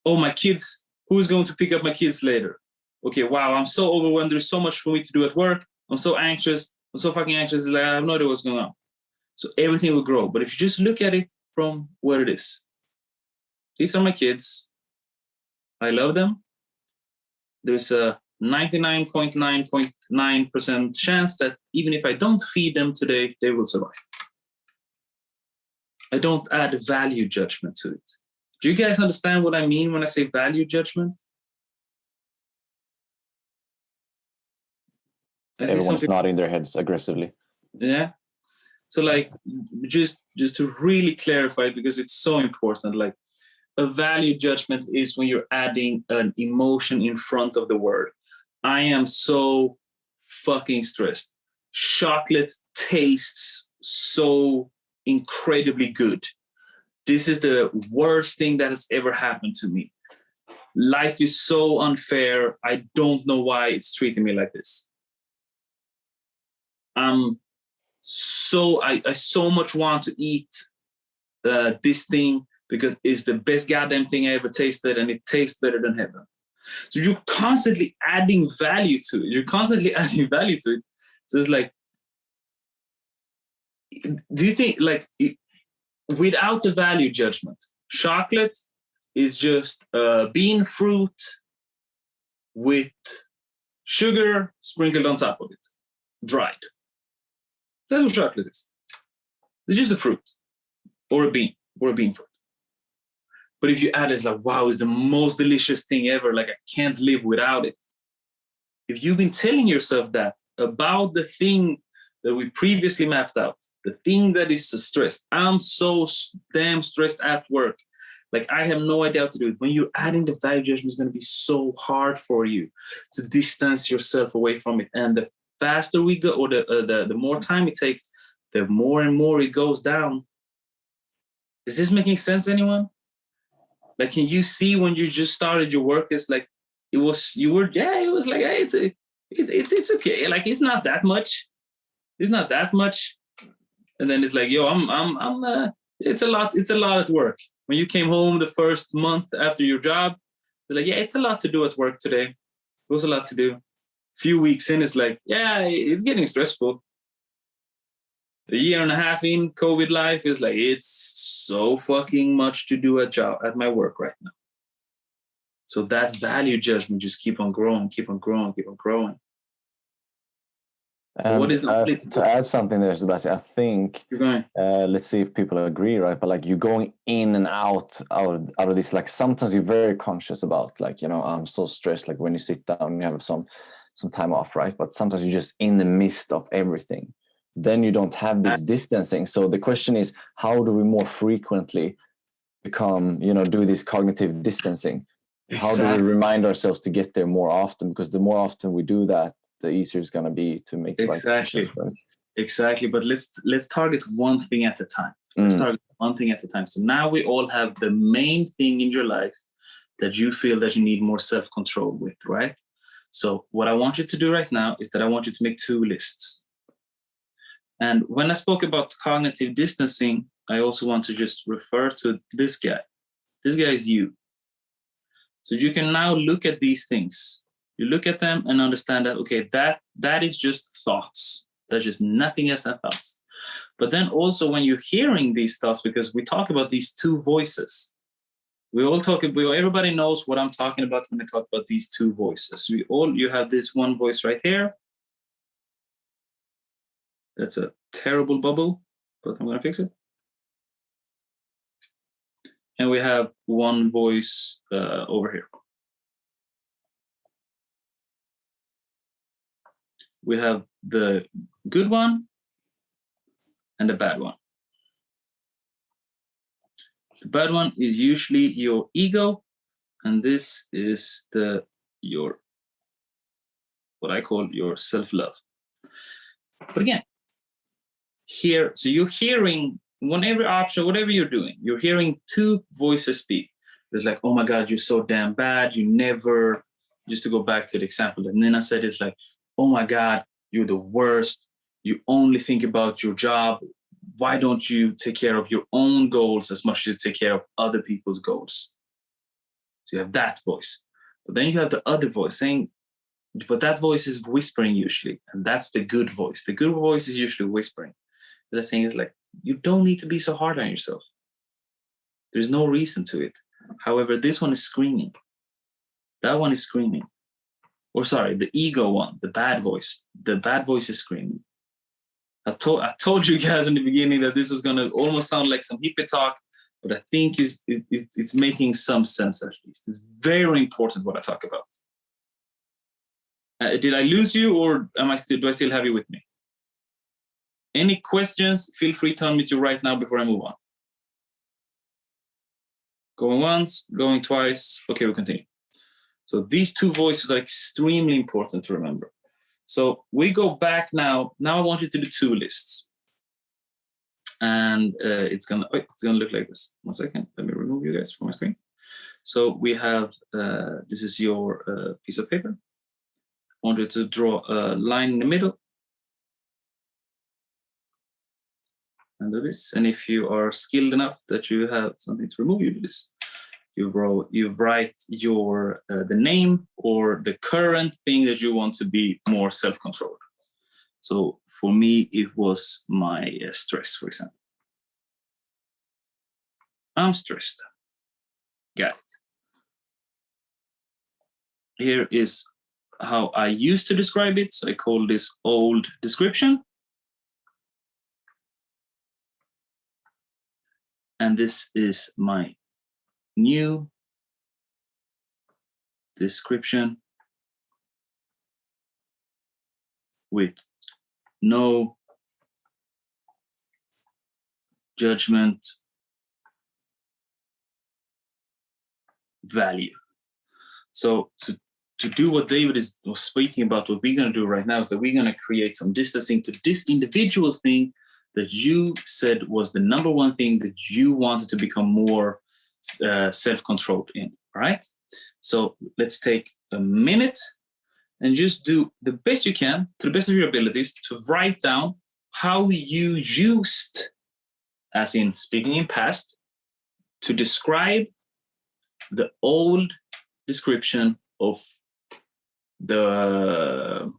Oh, my kids. Who's going to pick up my kids later? Okay, wow, I'm so overwhelmed. There's so much for me to do at work. I'm so anxious. I'm so fucking anxious. Like, I have no idea what's going on. So everything will grow. But if you just look at it from what it is, these are my kids. I love them. There's a 99.9% chance that even if I don't feed them today, they will survive. I don't add value judgment to it. Do you guys understand what I mean when I say value judgment? Everyone's nodding their heads aggressively. Yeah. So like, just to really clarify, because it's so important, like a value judgment is when you're adding an emotion in front of the word. I am so fucking stressed. Chocolate tastes so incredibly good. This is the worst thing that has ever happened to me. Life is so unfair. I don't know why it's treating me like this. I so much want to eat this thing because it's the best goddamn thing I ever tasted, and it tastes better than heaven. So you're constantly adding value to it. So it's like, do you think like without the value judgment, chocolate is just bean fruit with sugar sprinkled on top of it, dried. That's what chocolate is. It's just a fruit or a bean fruit. But if you add it, it's like, wow, it's the most delicious thing ever. Like, I can't live without it. If you've been telling yourself that about the thing that we previously mapped out, the thing that is stressed, I'm so damn stressed at work. Like, I have no idea how to do it. When you're adding the value judgment, it's going to be so hard for you to distance yourself away from it. And the faster we go, or the more time it takes, the more and more it goes down. Is this making sense, anyone? Like, can you see when you just started your work? It's like, it was like, hey, it's okay. Like, it's not that much. It's not that much. And then it's like, yo, it's a lot at work. When you came home the first month after your job, you're like, yeah, it's a lot to do at work today. It was a lot to do. Few weeks in, it's like, yeah, it's getting stressful. A year and a half in COVID life is like, it's so fucking much to do at my work right now. So that value judgment just keep on growing. And what is to add something there, Sebastian? I think let's see if people agree, right? But like, you're going in and out of this. Like, sometimes you're very conscious about, like, you know, I'm so stressed. Like, when you sit down, and you have some time off, right? But sometimes you're just in the midst of everything. Then you don't have this distancing. So the question is, how do we more frequently become, you know, do this cognitive distancing? Exactly. How do we remind ourselves to get there more often? Because the more often we do that, the easier it's going to be to make the right decisions, right? Exactly. But let's target one thing at a time. Let's target one thing at a time. So now we all have the main thing in your life that you feel that you need more self-control with, right? So what I want you to do right now is that I want you to make 2 lists. And when I spoke about cognitive distancing, I also want to just refer to this guy. This guy is you. So you can now look at these things You look at them and understand that, okay, that is just thoughts. That's just nothing else than thoughts. But then also when you're hearing these thoughts, because we talk about these two voices, everybody knows what I'm talking about when I talk about these two voices. You have this one voice right here. That's a terrible bubble, but I'm gonna fix it. And we have one voice over here. We have the good one and the bad one. The bad one is usually your ego, and this is what I call your self-love. But again, so you're hearing whenever option, whatever you're doing, you're hearing two voices speak. It's like, oh my God, you're so damn bad. You never, just to go back to the example that Nina said, it's like, oh my God, you're the worst. You only think about your job. Why don't you take care of your own goals as much as you take care of other people's goals? So you have that voice. But then you have the other voice saying, but that voice is whispering usually, and that's the good voice. The good voice is usually whispering. The saying is like, you don't need to be so hard on yourself. There's no reason to it. However, this one is screaming. That one is screaming. Or sorry, the ego one, the bad voice. The bad voice is screaming. I told you guys in the beginning that this was going to almost sound like some hippie talk, but I think it's making some sense at least. It's very important what I talk about. Did I lose you, or do I still have you with me? Any questions? Feel free to unmute you right now before I move on. Going once, going twice. Okay, we'll continue. So these two voices are extremely important to remember. So we go back now. Now I want you to do two lists. And it's gonna look like this. 1 second, let me remove you guys from my screen. So we have, this is your piece of paper. I want you to draw a line in the middle. And do this. And if you are skilled enough that you have something to remove, you do this. You write your the name or the current thing that you want to be more self-controlled. So for me, it was my stress, for example. I'm stressed. Got it. Here is how I used to describe it. So I call this old description. And this is my new description with no judgment value. So to do what David was speaking about, what we're going to do right now is that we're going to create some distancing to this individual thing that you said was the number one thing that you wanted to become more self-controlled in, all right? So let's take a minute and just do the best you can, to the best of your abilities, to write down how you used, as in speaking in past, to describe the old description of the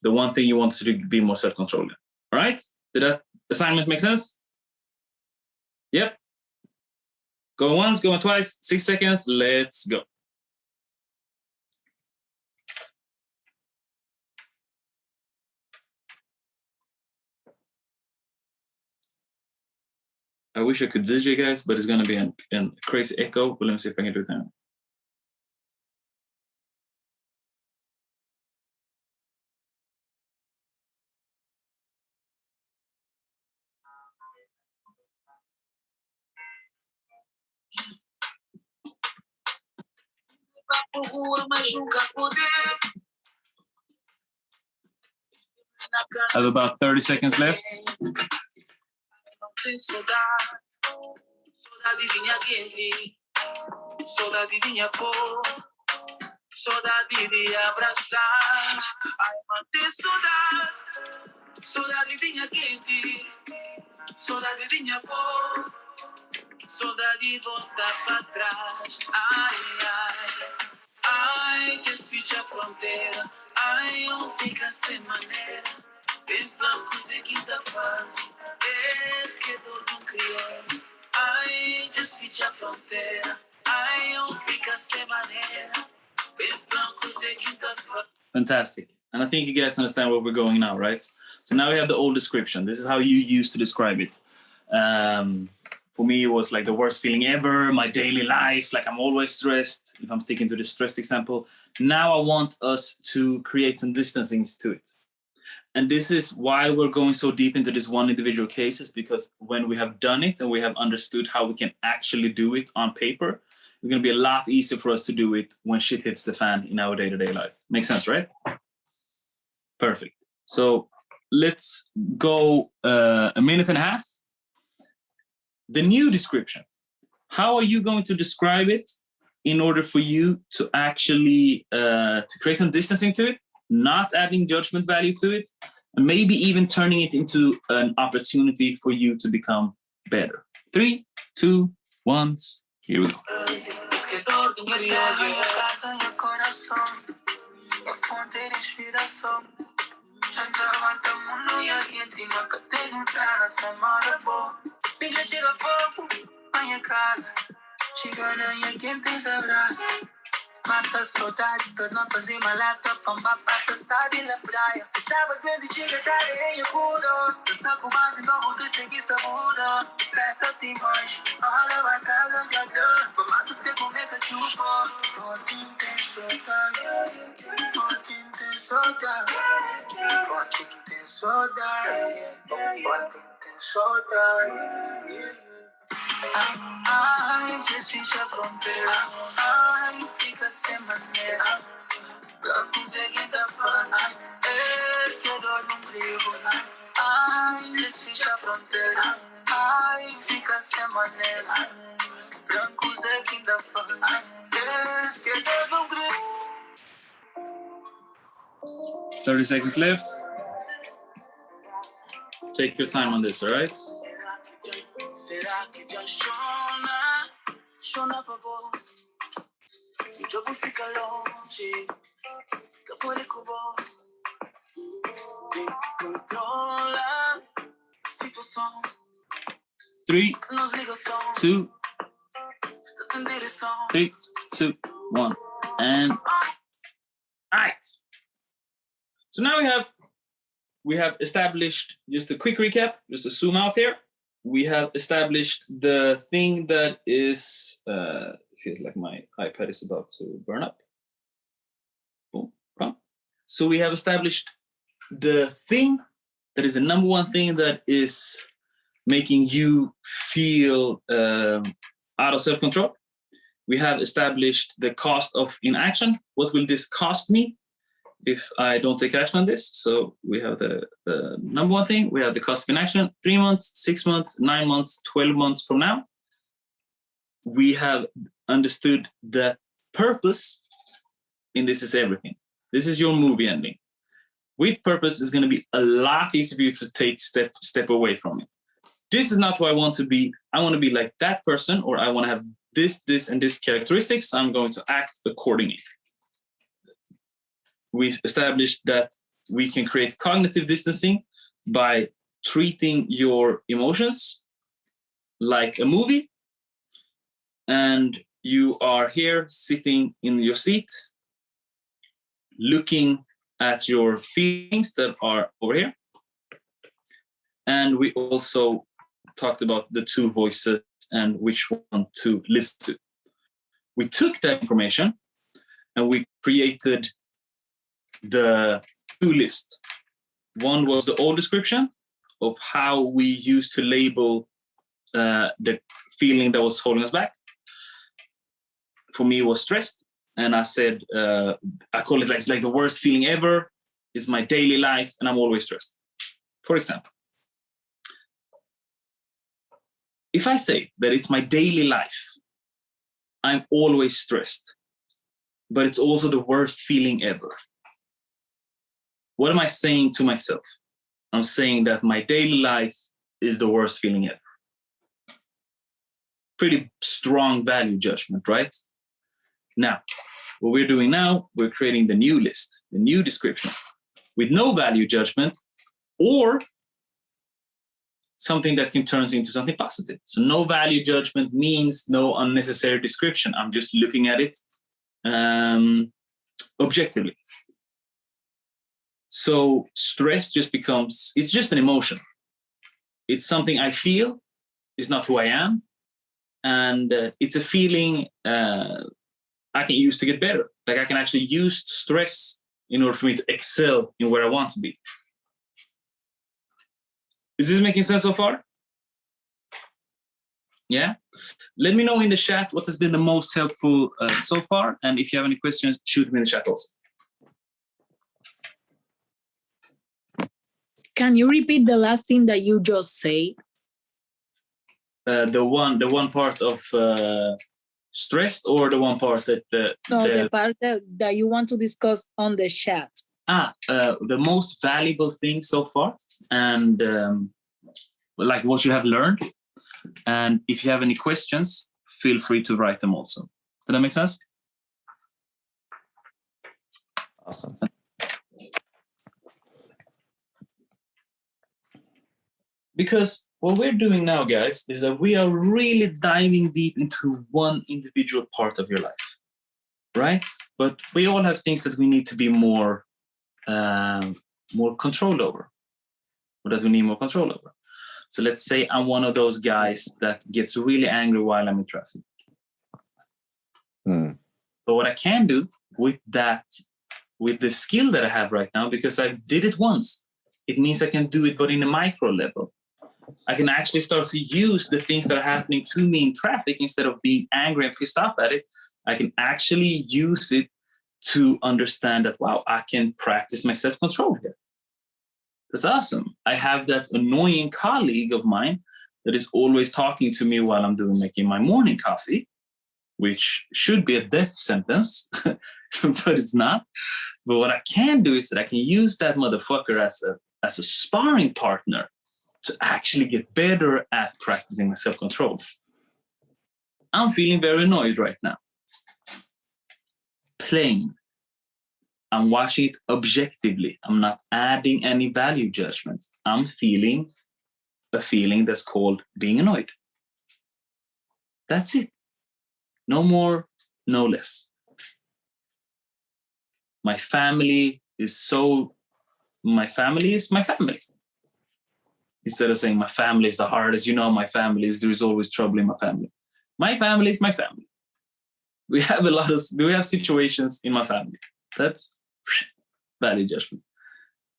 one thing you wanted to be more self-controlled in, all right? Did that assignment make sense? Yep. Go once, go twice, 6 seconds, let's go. I wish I could DJ guys, but it's gonna be a crazy echo, but let me see if I can do it now. I have about 30 seconds left. Saudade volta pra trás. Ai, ai, ai, Ai, desfite a fronteira. Ai, eu fica sem maneira. Bem flancos e quinta fase. Esquedor de crioulo. Ai, desfite a fronteira. Ai, eu fica sem maneira. Bem flancos e quinta fase. Fantastic. And I think you guys understand where we're going now, right? So now we have the old description. This is how you used to describe it. For me, it was like the worst feeling ever, my daily life, like I'm always stressed, if I'm sticking to the stressed example. Now I want us to create some distancing to it. And this is why we're going so deep into this one individual cases, because when we have done it and we have understood how we can actually do it on paper, it's going to be a lot easier for us to do it when shit hits the fan in our day-to-day life. Makes sense, right? Perfect. So let's go a minute and a half. The new description. How are you going to describe it in order for you to actually to create some distancing to it, not adding judgment value to it, and maybe even turning it into an opportunity for you to become better? 3, 2, 1, here we go. Mata a saudade, que não fazia malata, pamba passa, sabe na praia. Estava grande, chega da areia, puro. Dança com base, não vou ter seguir sabor. Festa tem mais, olha vai casa de ador. Pamados que comer cachupa. Forte tem saudade, forte tem saudade, forte tem saudade, forte tem saudade. Ai, desfecha a fronteira. Ai, fica sem maneira. Blancos é quem tá falando. Esquerdo no brilho. Ai, desfecha a fronteira. Ai, fica sem maneira. Blancos é quem tá falando. Esquerdo no brilho. 30 seconds left. Take your time on this, all right? Será que já chora? Chora pra boa. O jogo fica longe. Fica por aí com boa. Tem que controlar a situação. 3, 2, 3, 2, 1, and all right. So now we have established, just a quick recap, just to zoom out here. We have established the thing that is, feels like my iPad is about to burn up. Boom, wrong. So we have established the thing that is the number one thing that is making you feel out of self-control. We have established the cost of inaction. What will this cost me if I don't take action on this? So we have the number one thing. We have the cost of inaction, 3 months, 6 months, 9 months, 12 months from now. We have understood that purpose in this is everything. This is your movie ending. With purpose, it's going to be a lot easier for you to take step away from it. This is not who I want to be. I want to be like that person, or I want to have this, and this characteristics. I'm going to act accordingly. We established that we can create cognitive distancing by treating your emotions like a movie. And you are here sitting in your seat, looking at your feelings that are over here. And we also talked about the two voices and which one to listen to. We took that information and we created the two list. One was the old description of how we used to label the feeling that was holding us back. For me, it was stressed. And I said, I call it like, it's like the worst feeling ever. It's my daily life and I'm always stressed. For example, if I say that it's my daily life, I'm always stressed, but it's also the worst feeling ever. What am I saying to myself? I'm saying that my daily life is the worst feeling ever. Pretty strong value judgment, right? Now, what we're doing now, we're creating the new list, the new description with no value judgment or something that can turn into something positive. So no value judgment means no unnecessary description. I'm just looking at it objectively. So stress just becomes, it's just an emotion. It's something I feel, it's not who I am. And it's a feeling I can use to get better. Like I can actually use stress in order for me to excel in where I want to be. Is this making sense so far? Yeah? Let me know in the chat what has been the most helpful so far. And if you have any questions, shoot me in the chat also. Can you repeat the last thing that you just said? The one part of stressed, or the one part that the part that you want to discuss on the chat. The most valuable thing so far, and like what you have learned. And if you have any questions, feel free to write them also. Does that make sense? Awesome. Because what we're doing now, guys, is that we are really diving deep into one individual part of your life, right? But we all have things that we need to be more control over, or that we need more control over. So let's say I'm one of those guys that gets really angry while I'm in traffic. But what I can do with that, with the skill that I have right now, because I did it once, it means I can do it, but in a micro level. I can actually start to use the things that are happening to me in traffic instead of being angry and pissed off at it. I can actually use it to understand that, wow, I can practice my self-control here. That's awesome. I have that annoying colleague of mine that is always talking to me while I'm making my morning coffee, which should be a death sentence, but it's not. But what I can do is that I can use that motherfucker as a sparring partner to actually get better at practicing my self-control. I'm feeling very annoyed right now. Plain. I'm watching it objectively. I'm not adding any value judgment. I'm feeling a feeling that's called being annoyed. That's it. No more, no less. My family is my family. Instead of saying my family is the hardest, my family is, there is always trouble in my family. My family is my family. We have situations in my family. That's value judgment.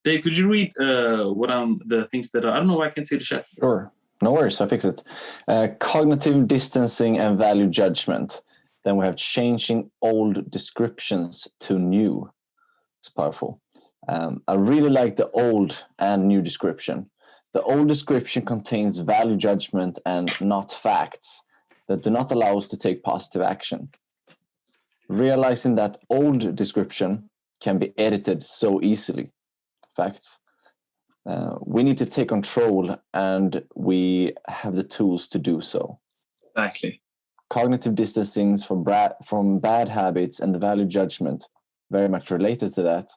Dave, could you read the things that I don't know why I can see the chat. Sure. No worries, I fix it. Cognitive distancing and value judgment. Then we have changing old descriptions to new. It's powerful. I really like the old and new description. The old description contains value judgment and not facts that do not allow us to take positive action. Realizing that old description can be edited so easily. Facts. We need to take control, and we have the tools to do so. Exactly. Cognitive distancing from bad habits and the value judgment, very much related to that.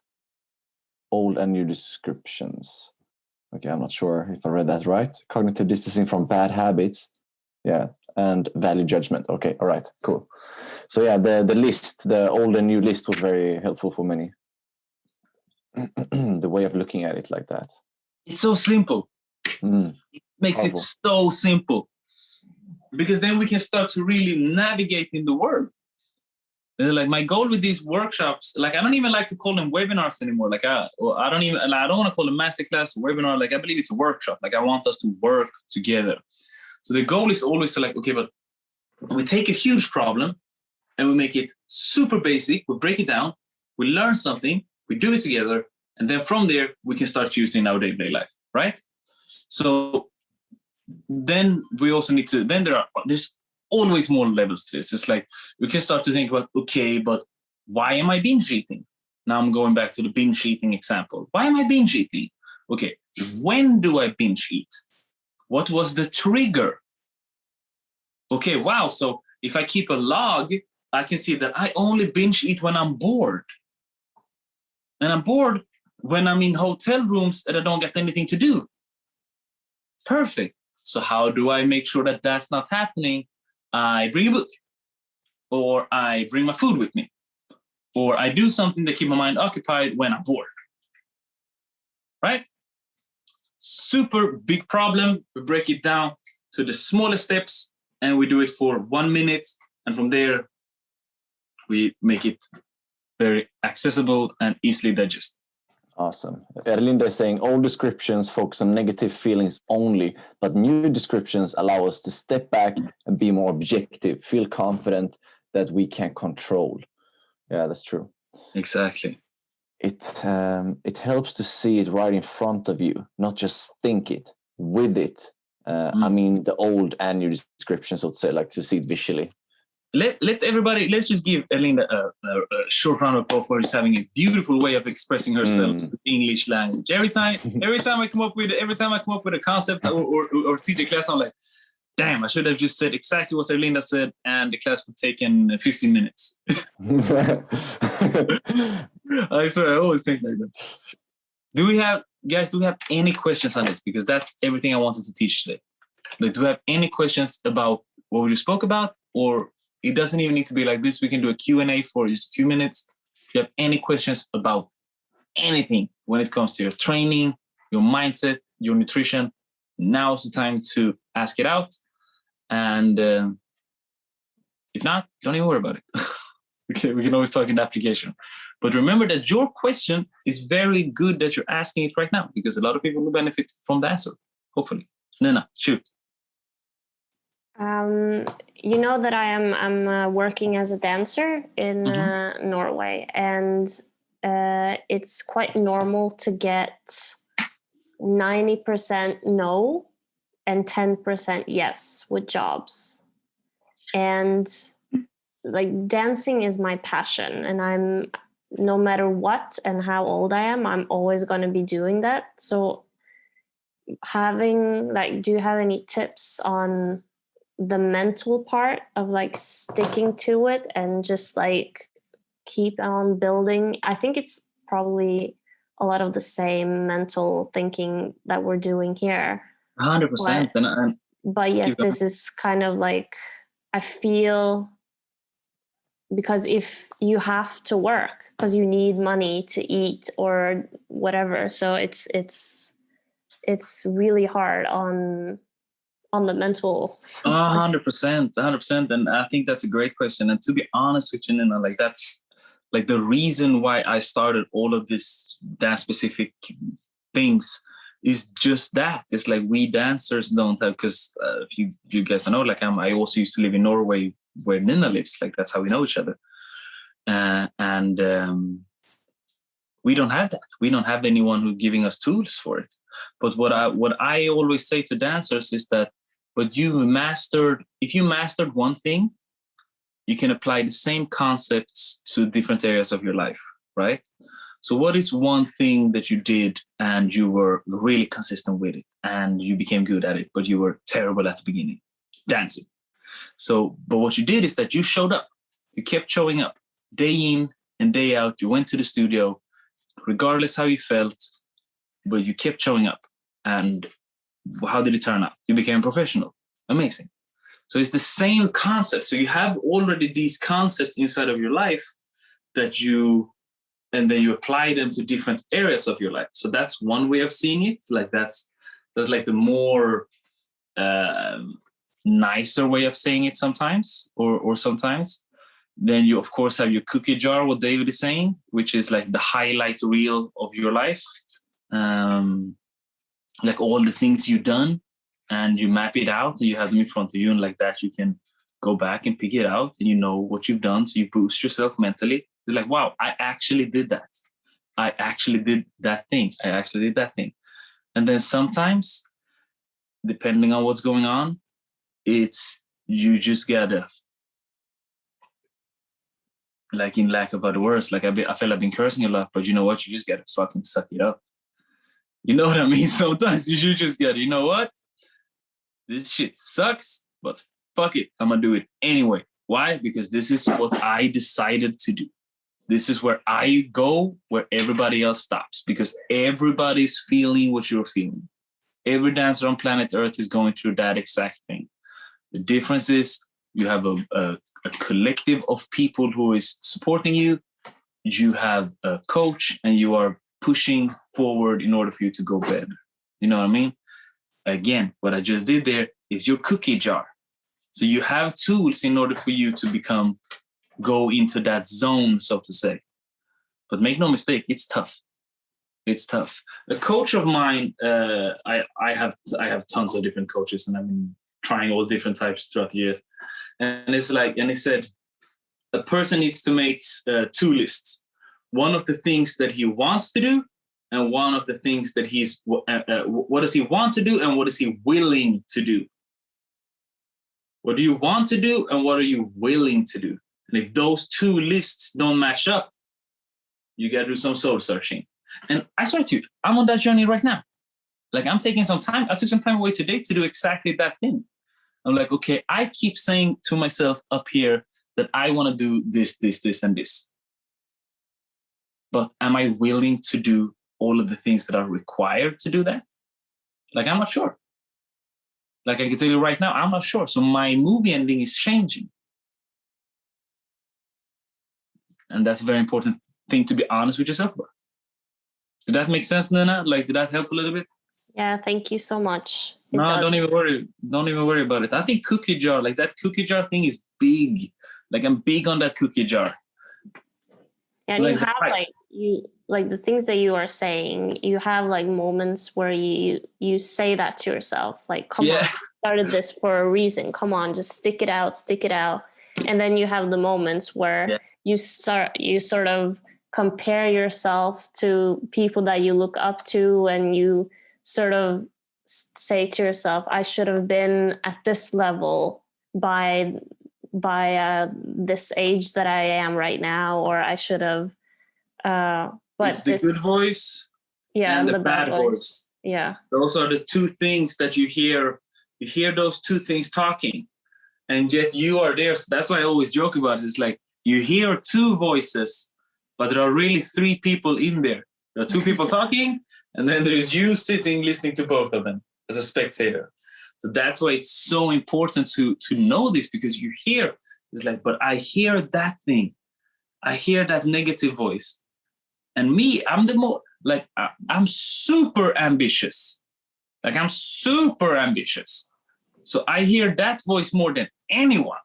Old and new descriptions. Okay, I'm not sure if I read that right. Cognitive distancing from bad habits. Yeah, and value judgment. Okay, all right, cool. So yeah, the list, the old and new list was very helpful for many. The way of looking at it like that. It's so simple. It makes Powerful. it so simple. Because then we can start to really navigate in the world. Like my goal with these workshops, like I don't even like to call them webinars anymore. Like I don't want to call them masterclass webinar. Like I believe it's a workshop. Like I want us to work together. So the goal is always to okay, but we take a huge problem and we make it super basic. We break it down. We learn something. We do it together. And then from there, we can start using our day-to-day life, right? So then we also need to, there's always more levels to this. It's like we can start to think about, okay, but why am I binge eating? Now I'm going back to the binge eating example. Why am I binge eating? Okay, when do I binge eat? What was the trigger? Okay, wow, so if I keep a log I can see that I only binge eat when I'm bored. And I'm bored when I'm in hotel rooms and I don't get anything to do. Perfect. So how do I make sure that that's not happening? I bring a book, or I bring my food with me, or I do something to keep my mind occupied when I'm bored. Right? Super big problem. We break it down to the smallest steps, and we do it for 1 minute. And from there, we make it very accessible and easily digested. Awesome. Erlinda is saying old descriptions focus on negative feelings only, but new descriptions allow us to step back and be more objective, feel confident that we can control. Yeah, that's true. Exactly. It helps to see it right in front of you, not just think it, with it. I mean, the old and new descriptions, I would say, like to see it visually. Let's just give Erlinda a short round of applause for just having a beautiful way of expressing herself with English language. Every time I come up with a concept or teach a class, I'm like, damn, I should have just said exactly what Erlinda said, and the class would take in 15 minutes. I swear, I always think like that. Do we have any questions on this? Because that's everything I wanted to teach today. Like, do we have any questions about what we just spoke about? Or it doesn't even need to be like this. We can do a Q&A for just a few minutes. If you have any questions about anything when it comes to your training, your mindset, your nutrition, now's the time to ask it out. And if not, don't even worry about it. Okay, we can always talk in the application. But remember that your question is very good that you're asking it right now, because a lot of people will benefit from the answer, hopefully. Nina, shoot. You know that I'm working as a dancer in Norway, and it's quite normal to get 90% no and 10% yes with jobs. And like, dancing is my passion, and I'm, no matter what and how old I am, I'm always going to be doing that. So do you have any tips on the mental part of like sticking to it and just like keep on building? I think it's probably a lot of the same mental thinking that we're doing here. 100%. But yet this is kind of like, I feel, because if you have to work because you need money to eat or whatever, so it's really hard on the mental. 100%. And I think that's a great question. And to be honest with you, Nina, like, that's like the reason why I started all of this dance specific things is just that. It's like, we dancers don't have, because if you guys don't know, like, I also used to live in Norway where Nina lives. Like, that's how we know each other. And we don't have that. We don't have anyone who's giving us tools for it. But what I always say to dancers is that, if you mastered one thing, you can apply the same concepts to different areas of your life, right? So what is one thing that you did and you were really consistent with it and you became good at it, but you were terrible at the beginning? Dancing. So, but what you did is that you showed up. You kept showing up day in and day out. You went to the studio, regardless how you felt, but you kept showing up. And how did it turn out? You became a professional. Amazing. So it's the same concept. So you have already these concepts inside of your life and then you apply them to different areas of your life. So that's one way of seeing it. Like that's like the more nicer way of saying it sometimes, or sometimes. Then you, of course, have your cookie jar, what David is saying, which is like the highlight reel of your life. Like all the things you've done, and you map it out and you have them in front of you, and like that you can go back and pick it out and you know what you've done. So you boost yourself mentally. It's like, wow, I actually did that. I actually did that thing. And then sometimes, depending on what's going on, it's you just gotta, like, in lack of other words, like I feel I've been cursing a lot, but you know what? You just gotta fucking suck it up. You know what I mean? Sometimes you should just gotta, you know what? This shit sucks, but fuck it. I'm gonna do it anyway. Why? Because this is what I decided to do. This is where I go, where everybody else stops, because everybody's feeling what you're feeling. Every dancer on planet Earth is going through that exact thing. The difference is you have a collective of people who is supporting you. You have a coach, and you are pushing forward in order for you to go better. You know what I mean? Again, what I just did there is your cookie jar. So you have tools in order for you to go into that zone, so to say. But make no mistake, it's tough. It's tough. A coach of mine, I have tons of different coaches, and I've been trying all different types throughout the years. And he said, a person needs to make 2 lists. One of the things that he wants to do, and one of the things that what does he want to do, and what is he willing to do? What do you want to do, and what are you willing to do? And if those 2 lists don't match up, you got to do some soul searching. And I swear to you, I'm on that journey right now. Like, I'm taking some time. I took some time away today to do exactly that thing. I'm like, okay, I keep saying to myself up here that I want to do this, this, this, and this. But am I willing to do all of the things that are required to do that? Like, I'm not sure. Like, I can tell you right now, I'm not sure. So my movie ending is changing. And that's a very important thing to be honest with yourself about. Did that make sense, Nina? Like, did that help a little bit? Yeah, thank you so much. No, don't even worry. Don't even worry about it. I think cookie jar, like that cookie jar thing is big. Like, I'm big on that cookie jar. And like, you have like the things that you are saying, you have like moments where you say that to yourself, like, come on, I started this for a reason. Come on, just stick it out. And then you have the moments where you sort of compare yourself to people that you look up to, and you sort of say to yourself, I should have been at this level by this age that I am right now, or I should have but it's the good voice and the bad voice. Yeah, those are the 2 things that you hear those 2 things talking, and yet you are there. So that's why I always joke about it. It's like you hear 2 voices, but there are really 3 people in there. There are 2 people talking, and then there's you sitting listening to both of them as a spectator. So that's why it's so important to know this, because you hear, it's like, but I hear that thing. I hear that negative voice. And me, I'm the more, like, I'm super ambitious. Like, I'm super ambitious. So I hear that voice more than anyone.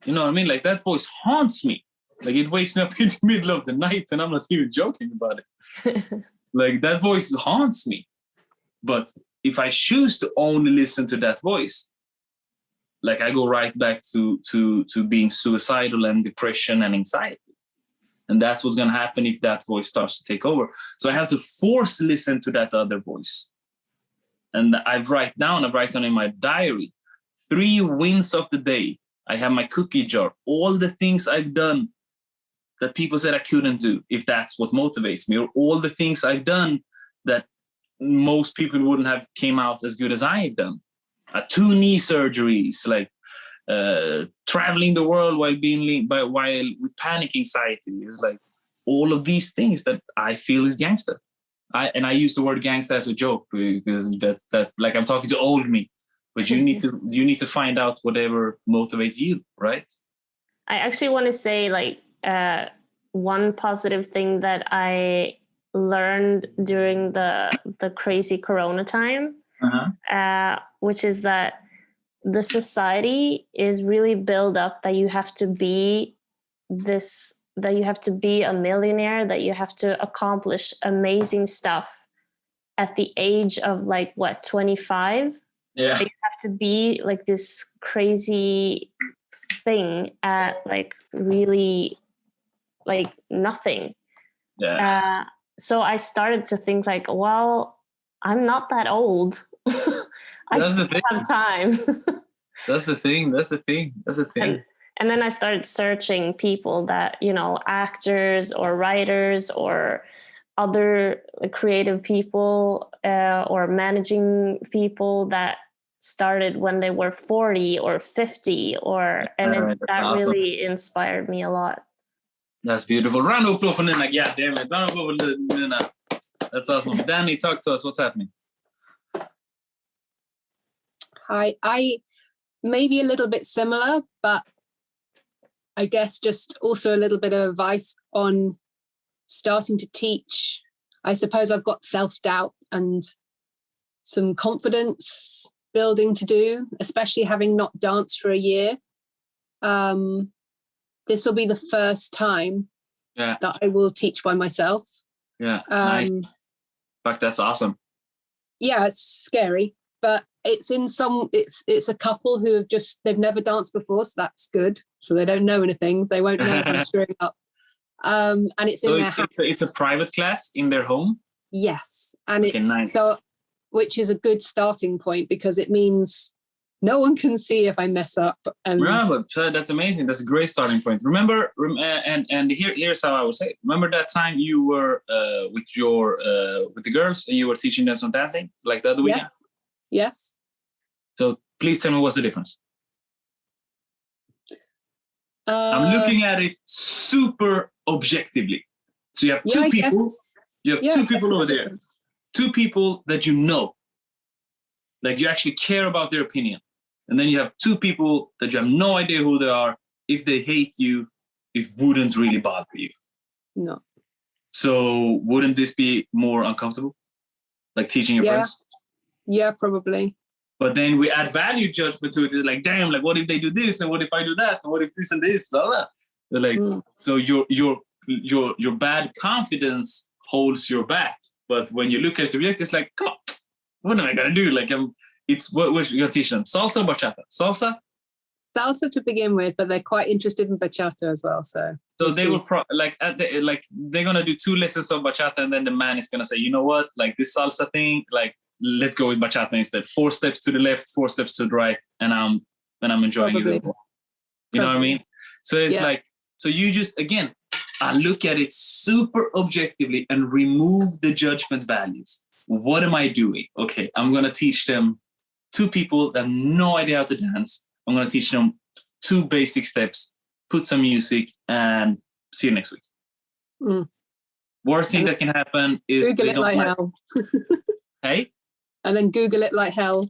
You know what I mean? Like, that voice haunts me. Like, it wakes me up in the middle of the night, and I'm not even joking about it. Like, that voice haunts me. But if I choose to only listen to that voice, like, I go right back to being suicidal and depression and anxiety. And that's what's going to happen if that voice starts to take over. So I have to force listen to that other voice. And I write down in my diary, 3 wins of the day. I have my cookie jar, all the things I've done that people said I couldn't do, if that's what motivates me, or all the things I've done that most people wouldn't have came out as good as I had done. 2 knee surgeries, like traveling the world while with panic anxiety. Is like all of these things that I feel is gangster. I use the word gangster as a joke, because that like I'm talking to old me. But you need to find out whatever motivates you, right? I actually want to say, like, one positive thing that I learned during the crazy Corona time, which is that the society is really built up that you have to be a millionaire, that you have to accomplish amazing stuff at the age of, like, 25? Yeah. You have to be like this crazy thing at, like, really, like, nothing. Yeah. So I started to think, like, well, I'm not that old. I still have time. That's the thing. And then I started searching people that, you know, actors or writers or other creative people or managing people that started when they were 40 or 50 that awesome. really inspired me a lot. That's beautiful. Round of applause for Nina. Yeah, damn it. Round of applause for Nina. That's awesome. Danny, talk to us. What's happening? Hi. I maybe a little bit similar, but I guess just also a little bit of advice on starting to teach. I suppose I've got self-doubt and some confidence building to do, especially having not danced for a year. This will be the first time that I will teach by myself. Yeah, nice. Fuck, that's awesome. Yeah, it's scary, but it's a couple who have they've never danced before, so that's good. So they don't know anything. They won't know if I'm screwing up. And it's in their house. It's a private class in their home? Yes. And nice. Which is a good starting point because it means no one can see if I mess up. Yeah, but that's amazing. That's a great starting point. Remember, and here's how I would say it. Remember that time you were with the girls and you were teaching them some dancing, like the other weekend? Yes. So please tell me what's the difference. I'm looking at it super objectively. So you have two people. You have two people over there. Two people that you know, like you actually care about their opinion. And then you have two people that you have no idea who they are. If they hate you, it wouldn't really bother you. No. So wouldn't this be more uncomfortable? Like teaching your friends? Yeah, probably. But then we add value judgment to it. It's like, damn, like what if they do this? And what if I do that? And what if this and this? Blah, blah. They're like, so your bad confidence holds your back. But when you look at the react, it's like, God, what am I gonna do? Like, what you're gonna teach them? Salsa or bachata? Salsa to begin with, but they're quite interested in bachata as well. So they will they're gonna do 2 lessons of bachata, and then the man is gonna say, you know what? Like this salsa thing, like let's go with bachata instead. 4 steps to the left, 4 steps to the right, and I'm enjoying it. You know what I mean? So it's like, so you just again. I look at it super objectively and remove the judgment values. What am I doing? Okay, I'm going to teach them 2 people that have no idea how to dance. I'm going to teach them 2 basic steps, put some music, and see you next week. Worst thing that can happen is Google it like hell. Hey? And then Google it like hell.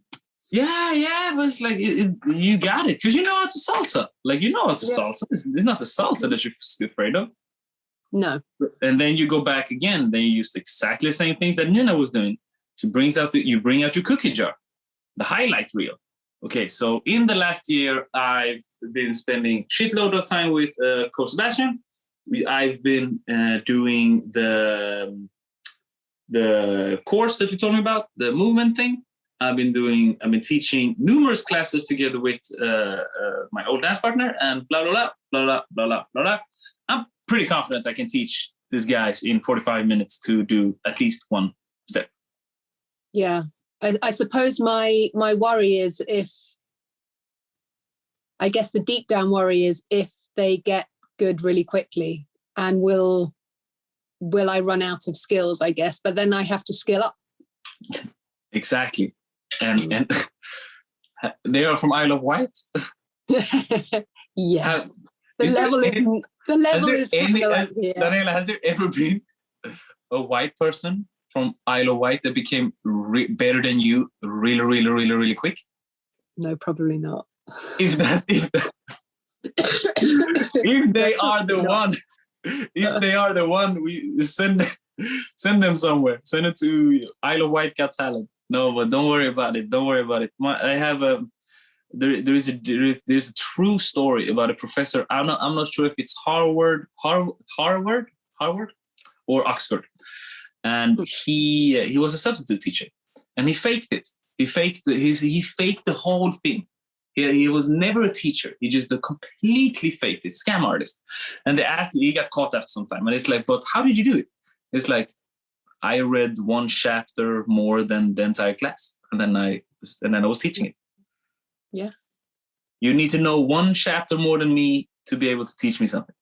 Yeah, but it's like, you got it. Because you know how to salsa. Like, you know how to salsa. It's not the salsa that you're afraid of. No. And then you go back again. Then you use exactly the same things that Nina was doing. You bring out your cookie jar, the highlight reel. Okay, so in the last year, I've been spending shitload of time with Coach Sebastian. I've been doing the course that you told me about, the movement thing. I've been teaching numerous classes together with my old dance partner, and blah blah blah blah blah blah blah blah. I'm pretty confident I can teach these guys in 45 minutes to do at least 1 step. Yeah, I suppose my worry is I guess the deep down worry is if they get good really quickly, and will I run out of skills, I guess, but then I have to skill up. Exactly. And they are from Isle of Wight. Yeah. The level is Daniela, has there ever been a white person from Isle of Wight that became better than you really, really, really, really quick? No, probably not. If they are the one, we send them somewhere. Send it to Isle of Wight Got Talent. No, but don't worry about it. I have there's a true story about a professor. I'm not sure if it's Harvard or Oxford, and he was a substitute teacher, and he faked it. He faked the whole thing. He was never a teacher. He just completely faked it, scam artist. And they asked, he got caught up sometime, and it's like, but how did you do it? It's like, I read 1 chapter more than the entire class, and then I was teaching it. Yeah. You need to know 1 chapter more than me to be able to teach me something.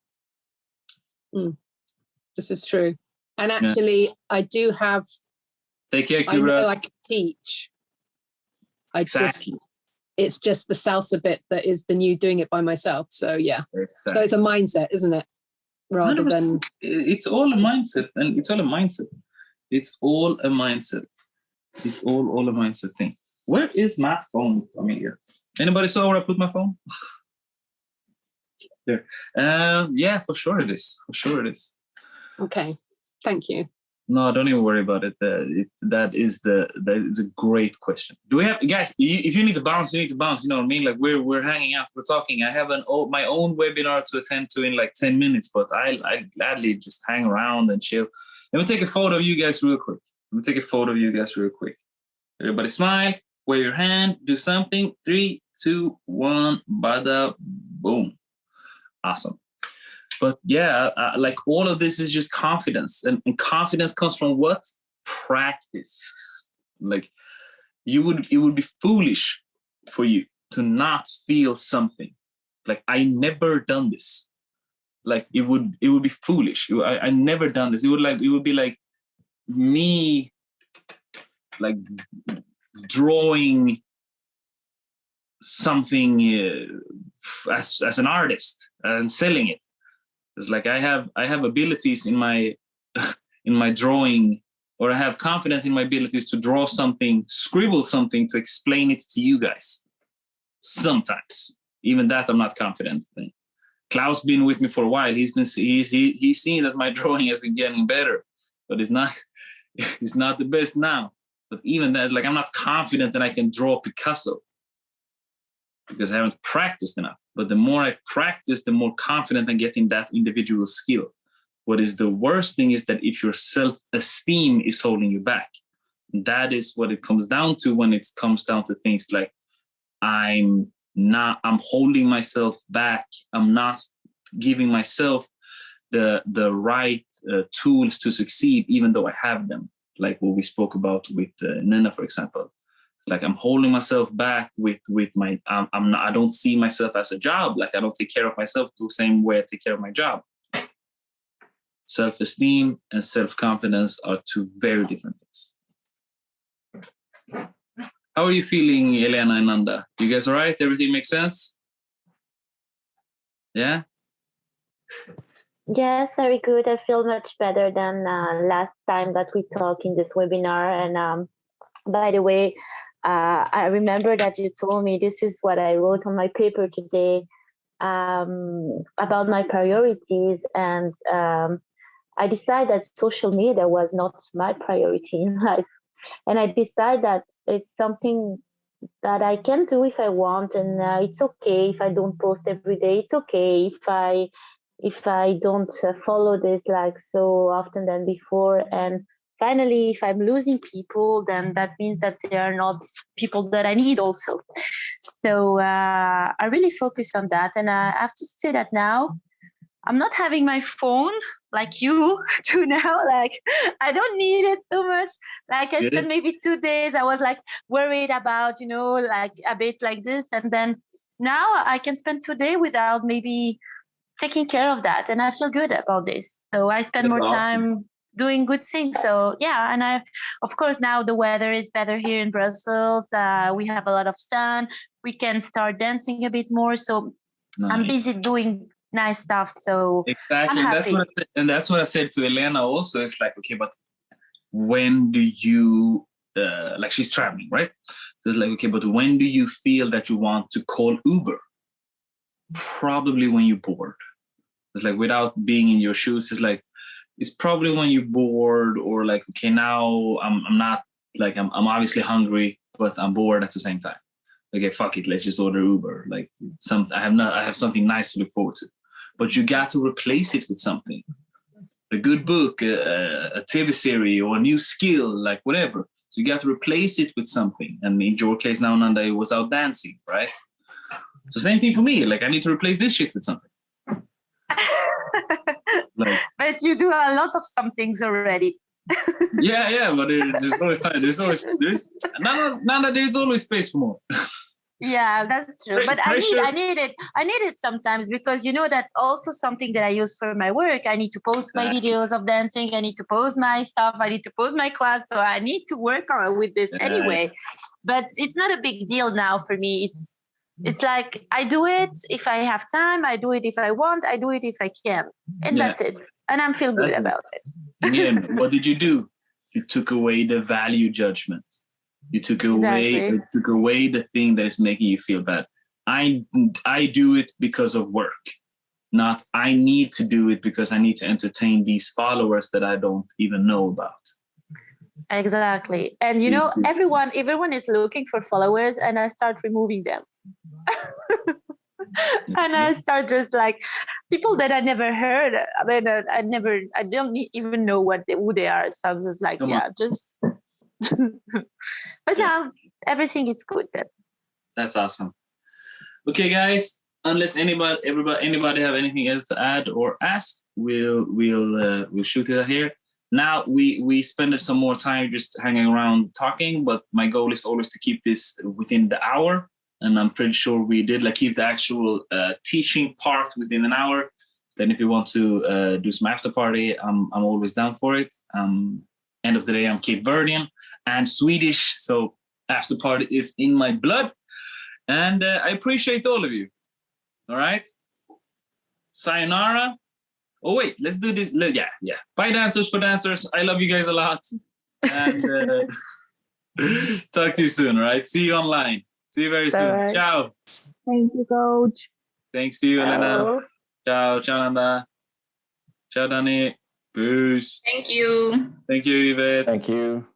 This is true. And actually, I do have. Take care, I Kira. know I can teach. It's just the salsa bit that is the new doing it by myself. So yeah, Exactly. So it's a mindset, isn't it? Rather 100%. than It's all a mindset, and it's all a mindset. It's all a mindset. It's all a mindset thing. Where is my phone, Amelia? Anybody saw where I put my phone? There. Yeah, for sure it is. For sure it is. Okay, thank you. No, don't even worry about it. That is a great question. Do we have guys? If you need to bounce, you need to bounce. You know what I mean? Like we're hanging out, we're talking. I have my own webinar to attend to in like 10 minutes, but I gladly just hang around and chill. Let me take a photo of you guys real quick. Everybody smile, wave your hand, do something. 3, 2, 1, bada boom. Awesome. But yeah, like all of this is just confidence, and confidence comes from what? Practice. Like it would be foolish for you to not feel something. Like I never done this. Like it would be foolish. I never done this. It would be like me like drawing something as an artist and selling it. It's like I have abilities in my in my drawing, or I have confidence in my abilities to draw something, scribble something, to explain it to you guys. Sometimes, even that I'm not confident in. Klaus been with me for a while. He's seen that my drawing has been getting better, but it's not the best now. But even that, like I'm not confident that I can draw Picasso because I haven't practiced enough. But the more I practice, the more confident I get in that individual skill. What is the worst thing is that if your self-esteem is holding you back, that is what it comes down to when it comes down to things like I'm holding myself back. I'm not giving myself the right tools to succeed, even though I have them. Like what we spoke about with Nina, for example. Like I'm holding myself back with my, I don't see myself as a job. Like I don't take care of myself the same way I take care of my job. Self-esteem and self-confidence are two very different things. How are you feeling, Elena and Nanda? You guys all right? Everything makes sense? Yeah? Yes, very good. I feel much better than last time that we talked in this webinar. And by the way, I remember that you told me this is what I wrote on my paper today about my priorities. And I decided that social media was not my priority in life. And I decided that it's something that I can do if I want. And it's okay if I don't post every day. It's okay if I don't follow this like so often than before. And finally, if I'm losing people, then that means that they are not people that I need also. So I really focus on that. And I have to say that now I'm not having my phone like you do now. Like I don't need it so much. Like I spent maybe 2 days. I was like worried about, like a bit like this. And then now I can spend 2 days without maybe taking care of that. And I feel good about this. So I spend more time doing good things. So yeah, and of course now the weather is better here in Brussels. We have a lot of sun. We can start dancing a bit more. So nice. I'm busy doing nice stuff. So exactly, that's what I said to Elena also. It's like, okay, but when do you like she's traveling, right? So it's like, okay, but when do you feel that you want to call Uber? Probably when you're bored. It's like without being in your shoes, it's probably when you're bored, or like, okay, now I'm not like I'm obviously hungry, but I'm bored at the same time. Okay, fuck it, let's just order Uber. Like I have something nice to look forward to. But you got to replace it with something. A good book, a TV series, or a new skill, like whatever. So you got to replace it with something. And in your case now, Nanda, it was out dancing, right? So same thing for me. Like I need to replace this shit with something. But you do a lot of some things already. yeah, but there's always time. There's always space for more. Yeah, that's true. But I need it sometimes, because that's also something that I use for my work. I need to post my videos of dancing. I need to post my stuff. I need to post my class. So I need to work on with this anyway. but it's not a big deal now for me. It's like I do it if I have time, I do it if I want, I do it if I can, and that's it. And I'm feel good about it. Yeah, what did you do? You took away the value judgment. You took away the thing that is making you feel bad. I do it because of work, not I need to do it because I need to entertain these followers that I don't even know about. Exactly. And everyone is looking for followers, and I start removing them. And I start just like people that I never heard. I mean, I don't even know who they are. So I'm just like, just. But now everything is good then. That's awesome. Okay, guys. Unless anybody have anything else to add or ask, we'll shoot it out here. Now we spend some more time just hanging around talking, but my goal is always to keep this within the hour, and I'm pretty sure we did keep the actual teaching part within an hour. Then if you want to do some after party, I'm always down for it. End of the day, I'm Cape Verdean and Swedish, so after party is in my blood, and I appreciate all of you. All right, sayonara. Oh wait, let's do this. Yeah. Bye, dancers for dancers. I love you guys a lot, and talk to you soon. All right, see you online. See you very soon. Right. Ciao. Thank you, coach. Thanks to you, Elena. Ciao, Nanda. Ciao, Dani. Peace. Thank you. Thank you, Yvette. Thank you.